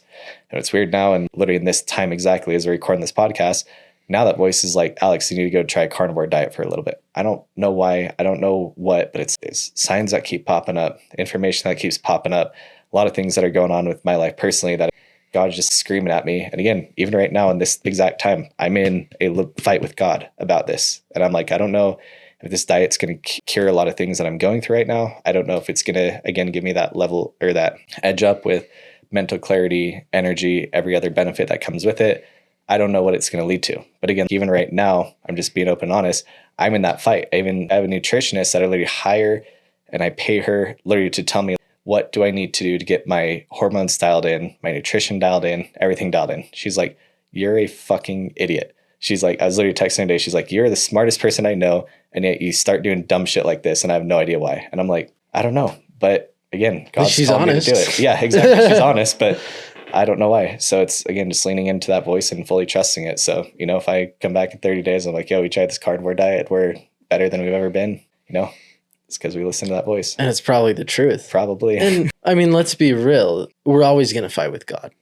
And it's weird now, and literally in this time exactly as we're recording this podcast, now that voice is like, Alex, you need to go try a carnivore diet for a little bit. I don't know why, I don't know what, but it's signs that keep popping up, information that keeps popping up, a lot of things that are going on with my life personally that God's just screaming at me. And again, even right now in this exact time, I'm in a fight with God about this. And I'm like, I don't know if this diet's going to cure a lot of things that I'm going through right now. I don't know if it's going to, again, give me that level or that edge up with mental clarity, energy, every other benefit that comes with it. I don't know what it's going to lead to. But again, even right now, I'm just being open and honest. I'm in that fight. I have a nutritionist that I literally hire, and I pay her literally to tell me, what do I need to do to get my hormones dialed in, my nutrition dialed in, everything dialed in? She's like, you're a fucking idiot. She's like, I was literally texting her today. She's like, you're the smartest person I know, and yet you start doing dumb shit like this, and I have no idea why. And I'm like, I don't know. But again, God's telling me to do it. Yeah, exactly. She's honest, but I don't know why. So it's, again, just leaning into that voice and fully trusting it. So, if I come back in 30 days, I'm like, yo, we tried this carnivore diet. We're better than we've ever been. It's because we listen to that voice. And it's probably the truth. Probably. And I mean, let's be real. We're always going to fight with God,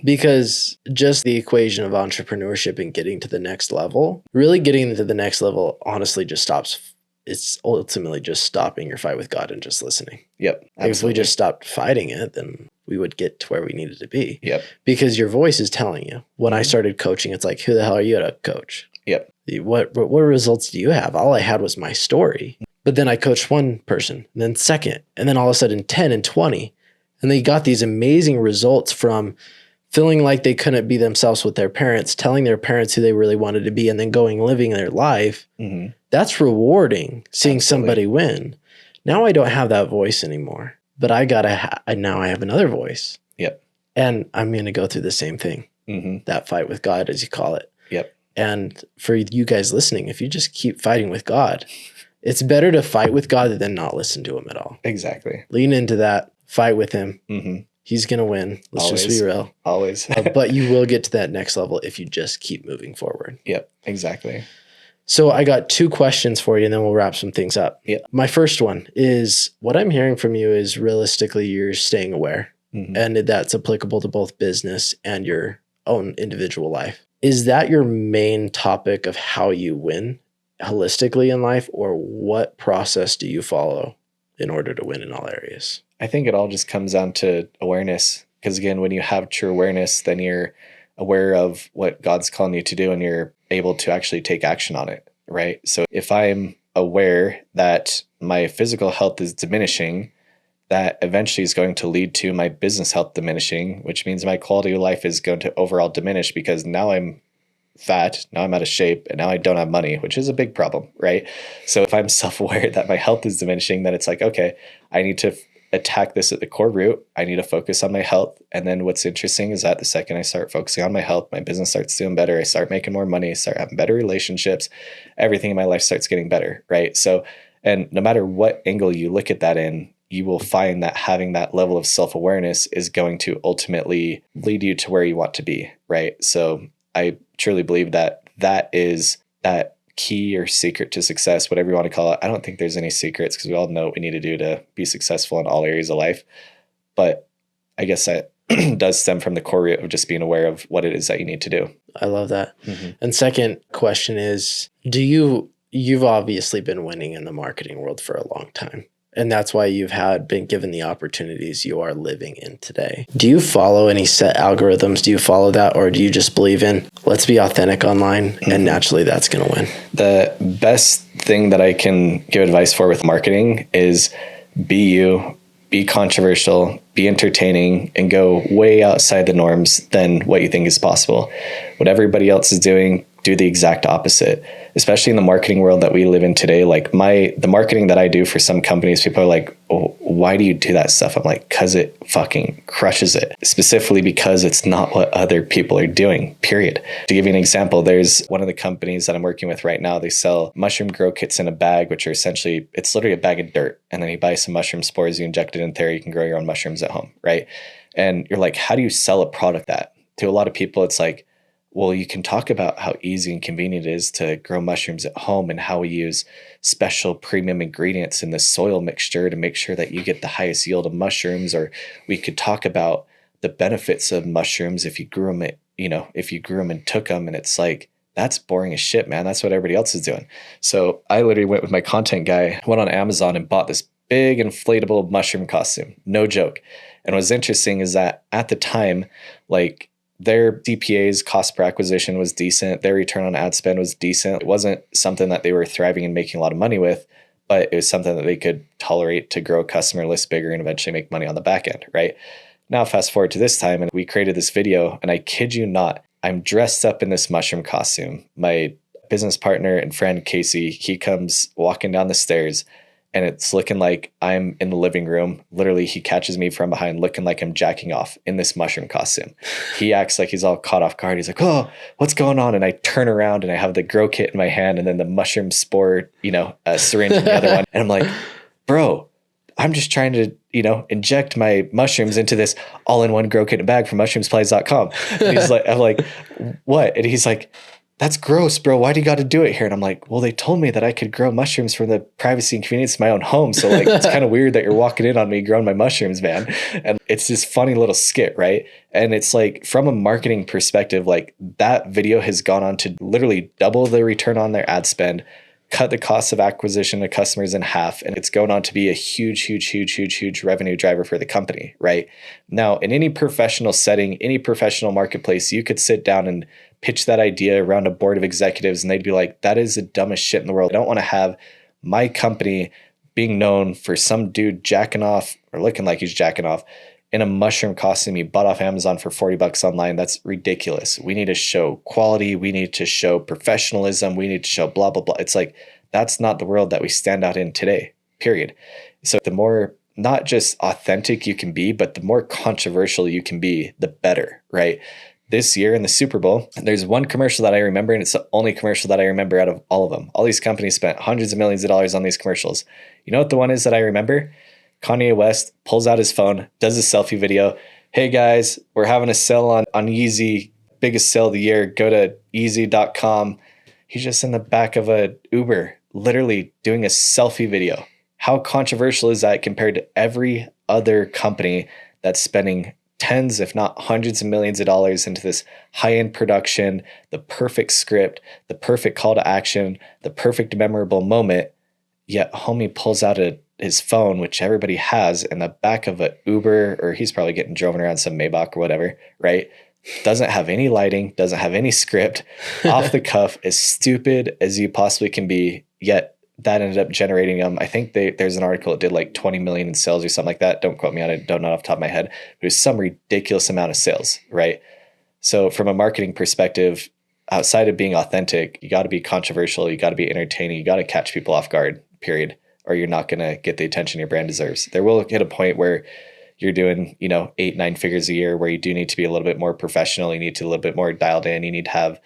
because just the equation of entrepreneurship and getting to the next level, really getting to the next level, honestly, just stops. It's ultimately just stopping your fight with God and just listening. Yep. If we just stopped fighting it, then we would get to where we needed to be. Yep. Because your voice is telling you. When I started coaching, it's like, who the hell are you to coach? Yep. What results do you have? All I had was my story. But then I coached one person, and then second, and then all of a sudden 10 and 20. And they got these amazing results from feeling like they couldn't be themselves with their parents, telling their parents who they really wanted to be, and then going living their life. That's rewarding, seeing somebody win. Now I don't have that voice anymore, but now I have another voice. Yep. And I'm going to go through the same thing, that fight with God, as you call it. Yep. And for you guys listening, if you just keep fighting with God, it's better to fight with God than not listen to him at all. Exactly. Lean into that, fight with him. He's going to win. Let's just be real. Always. But you will get to that next level if you just keep moving forward. Yep, exactly. So I got 2 questions for you, and then we'll wrap some things up. Yep. My first one is, what I'm hearing from you is realistically you're staying aware, and that's applicable to both business and your own individual life. Is that your main topic of how you win holistically in life, or what process do you follow in order to win in all areas? I think it all just comes down to awareness. Because again, when you have true awareness, then you're aware of what God's calling you to do, and you're able to actually take action on it, right? So if I'm aware that my physical health is diminishing, that eventually is going to lead to my business health diminishing, which means my quality of life is going to overall diminish, because now I'm fat, now I'm out of shape, and now I don't have money, which is a big problem, right? So if I'm self-aware that my health is diminishing, then it's like, okay, I need to attack this at the core root. I need to focus on my health. And then what's interesting is that the second I start focusing on my health, my business starts doing better. I start making more money, start having better relationships. Everything in my life starts getting better, right? So, and no matter what angle you look at that in, you will find that having that level of self-awareness is going to ultimately lead you to where you want to be, right? So I truly believe that that is that key or secret to success, whatever you want to call it. I don't think there's any secrets because we all know what we need to do to be successful in all areas of life. But I guess that does stem from the core root of just being aware of what it is that you need to do. I love that. And second question is, you've obviously been winning in the marketing world for a long time. And that's why you've been given the opportunities you are living in today. Do you follow any set algorithms? Do you follow that? Or do you just believe in, let's be authentic online and naturally that's going to win? The best thing that I can give advice for with marketing is be you, be controversial, be entertaining, and go way outside the norms than what you think is possible. What everybody else is doing, do the exact opposite. Especially in the marketing world that we live in today, like the marketing that I do for some companies, people are like, oh, why do you do that stuff? I'm like, because it fucking crushes it. Specifically because it's not what other people are doing, period. To give you an example, there's one of the companies that I'm working with right now. They sell mushroom grow kits in a bag, which are essentially, it's literally a bag of dirt. And then you buy some mushroom spores, you inject it in there, you can grow your own mushrooms at home, right? And you're like, how do you sell a product that? To a lot of people, it's like, well, you can talk about how easy and convenient it is to grow mushrooms at home and how we use special premium ingredients in the soil mixture to make sure that you get the highest yield of mushrooms. Or we could talk about the benefits of mushrooms if you grew them, if you grew them and took them. And it's like, that's boring as shit, man. That's what everybody else is doing. So I literally went with my content guy, went on Amazon and bought this big inflatable mushroom costume. No joke. And what's interesting is that at the time, like, their CPA's cost per acquisition was decent. Their return on ad spend was decent. It wasn't something that they were thriving and making a lot of money with, but it was something that they could tolerate to grow a customer list bigger and eventually make money on the back end, right? Now, fast forward to this time, and we created this video, and I kid you not, I'm dressed up in this mushroom costume. My business partner and friend, Casey, he comes walking down the stairs, and it's looking like I'm in the living room. Literally, he catches me from behind looking like I'm jacking off in this mushroom costume. He acts like he's all caught off guard. He's like, oh, what's going on? And I turn around and I have the grow kit in my hand and then the mushroom spore, syringe in the other one. And I'm like, bro, I'm just trying to, inject my mushrooms into this all-in-one grow kit in a bag from mushroomsupplies.com. And he's like, I'm like, what? And he's like, that's gross, bro. Why do you got to do it here? And I'm like, well, they told me that I could grow mushrooms from the privacy and convenience of my own home. So like, it's kind of weird that you're walking in on me growing my mushrooms, man. And it's this funny little skit, right? And it's like, from a marketing perspective, like that video has gone on to literally double the return on their ad spend, cut the cost of acquisition of customers in half. And it's going on to be a huge revenue driver for the company, right? Now, in any professional setting, any professional marketplace, you could sit down and pitch that idea around a board of executives and they'd be like, that is the dumbest shit in the world. I don't want to have my company being known for some dude jacking off or looking like he's jacking off in a mushroom costume he bought off Amazon for $40 online. That's ridiculous. We need to show quality. We need to show professionalism. We need to show blah, blah, blah. It's like, that's not the world that we stand out in today, period. So the more not just authentic you can be, but the more controversial you can be, the better, right? This year in the Super Bowl, there's one commercial that I remember, and it's the only commercial that I remember out of all of them. All these companies spent hundreds of millions of dollars on these commercials. You know what the one is that I remember? Kanye West pulls out his phone, does a selfie video. Hey guys, we're having a sale on Yeezy, biggest sale of the year. Go to Yeezy.com. He's just in the back of a Uber, literally doing a selfie video. How controversial is that compared to every other company that's spending tens, if not hundreds of millions of dollars into this high-end production, the perfect script, the perfect call to action, the perfect memorable moment, yet homie pulls out his phone, which everybody has, in the back of an Uber, or he's probably getting driven around some Maybach or whatever, right? Doesn't have any lighting, doesn't have any script, off the cuff, as stupid as you possibly can be, yet that ended up generating I think there's an article that did like 20 million in sales or something like that. Don't quote me on it. Don't know off the top of my head. But it was some ridiculous amount of sales, right? So from a marketing perspective, outside of being authentic, you got to be controversial. You got to be entertaining. You got to catch people off guard, period. Or you're not going to get the attention your brand deserves. There will hit a point where you're doing, 8-9 figures a year where you do need to be a little bit more professional. You need to be a little bit more dialed in. You need to have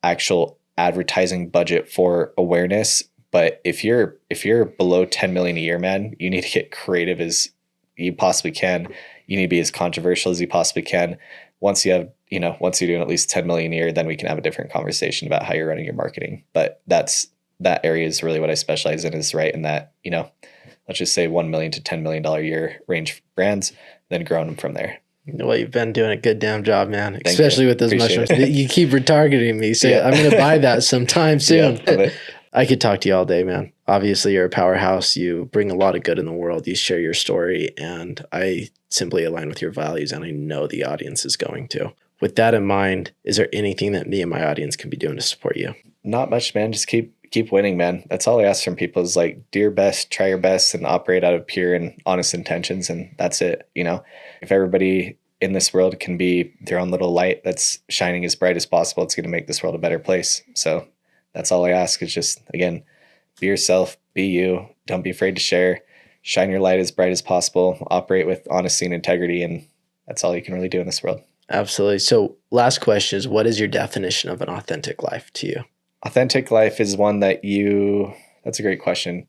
actual advertising budget for awareness. But if you're below 10 million a year, man, you need to get creative as you possibly can. You need to be as controversial as you possibly can. Once you have, once you're doing at least 10 million a year, then we can have a different conversation about how you're running your marketing. But that area is really what I specialize in, is right in that, let's just say $1 million to $10 million a year range brands, then growing them from there. Well, you've been doing a good damn job, man. Thank Especially you. with those Appreciate mushrooms. it. You keep retargeting me, so Yeah. I'm going to buy that sometime soon. Yeah, love it. I could talk to you all day, man. Obviously, you're a powerhouse. You bring a lot of good in the world. You share your story, and I simply align with your values, and I know the audience is going to. With that in mind, is there anything that me and my audience can be doing to support you? Not much, man. Just keep winning, man. That's all I ask from people, is like, do your best, try your best, and operate out of pure and honest intentions, and that's it. If everybody in this world can be their own little light that's shining as bright as possible, it's going to make this world a better place. So that's all I ask, is just, again, be yourself, be you. Don't be afraid to share. Shine your light as bright as possible. Operate with honesty and integrity, and that's all you can really do in this world. Absolutely. So last question is, what is your definition of an authentic life to you? Authentic life is one that that's a great question.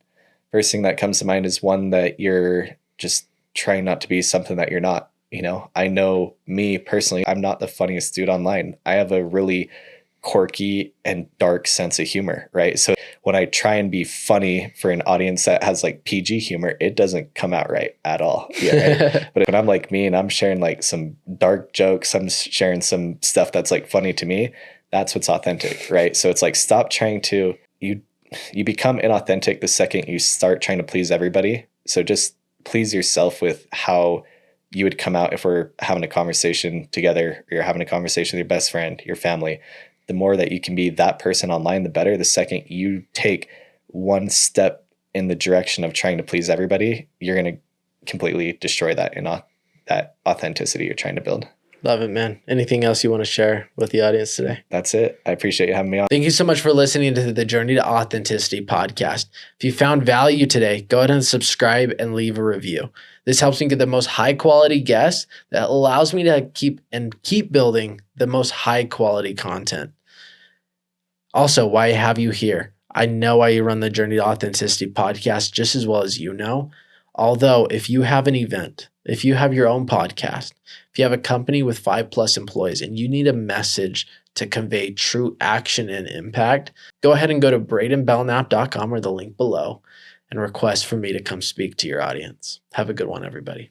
First thing that comes to mind is one that you're just trying not to be something that you're not. I know me personally, I'm not the funniest dude online. I have a really quirky and dark sense of humor, right? So when I try and be funny for an audience that has like PG humor, it doesn't come out right at all. Yeah, right? But when I'm like me and I'm sharing like some dark jokes, I'm sharing some stuff that's like funny to me, that's what's authentic, right? So it's like, stop trying to, you become inauthentic the second you start trying to please everybody. So just please yourself with how you would come out if we're having a conversation together, or you're having a conversation with your best friend, your family. The more that you can be that person online, the better. The second you take one step in the direction of trying to please everybody, you're going to completely destroy that that authenticity you're trying to build. Love it, man. Anything else you want to share with the audience today? That's it. I appreciate you having me on. Thank you so much for listening to the Journey to Authenticity podcast. If you found value today, go ahead and subscribe and leave a review. This helps me get the most high quality guests that allows me to keep building the most high quality content. Also, why I have you here. I know why you run the Journey to Authenticity podcast just as well as you know. Although, if you have an event, if you have your own podcast, if you have a company with 5+ employees and you need a message to convey true action and impact, go ahead and go to bradenbelknap.com or the link below and request for me to come speak to your audience. Have a good one, everybody.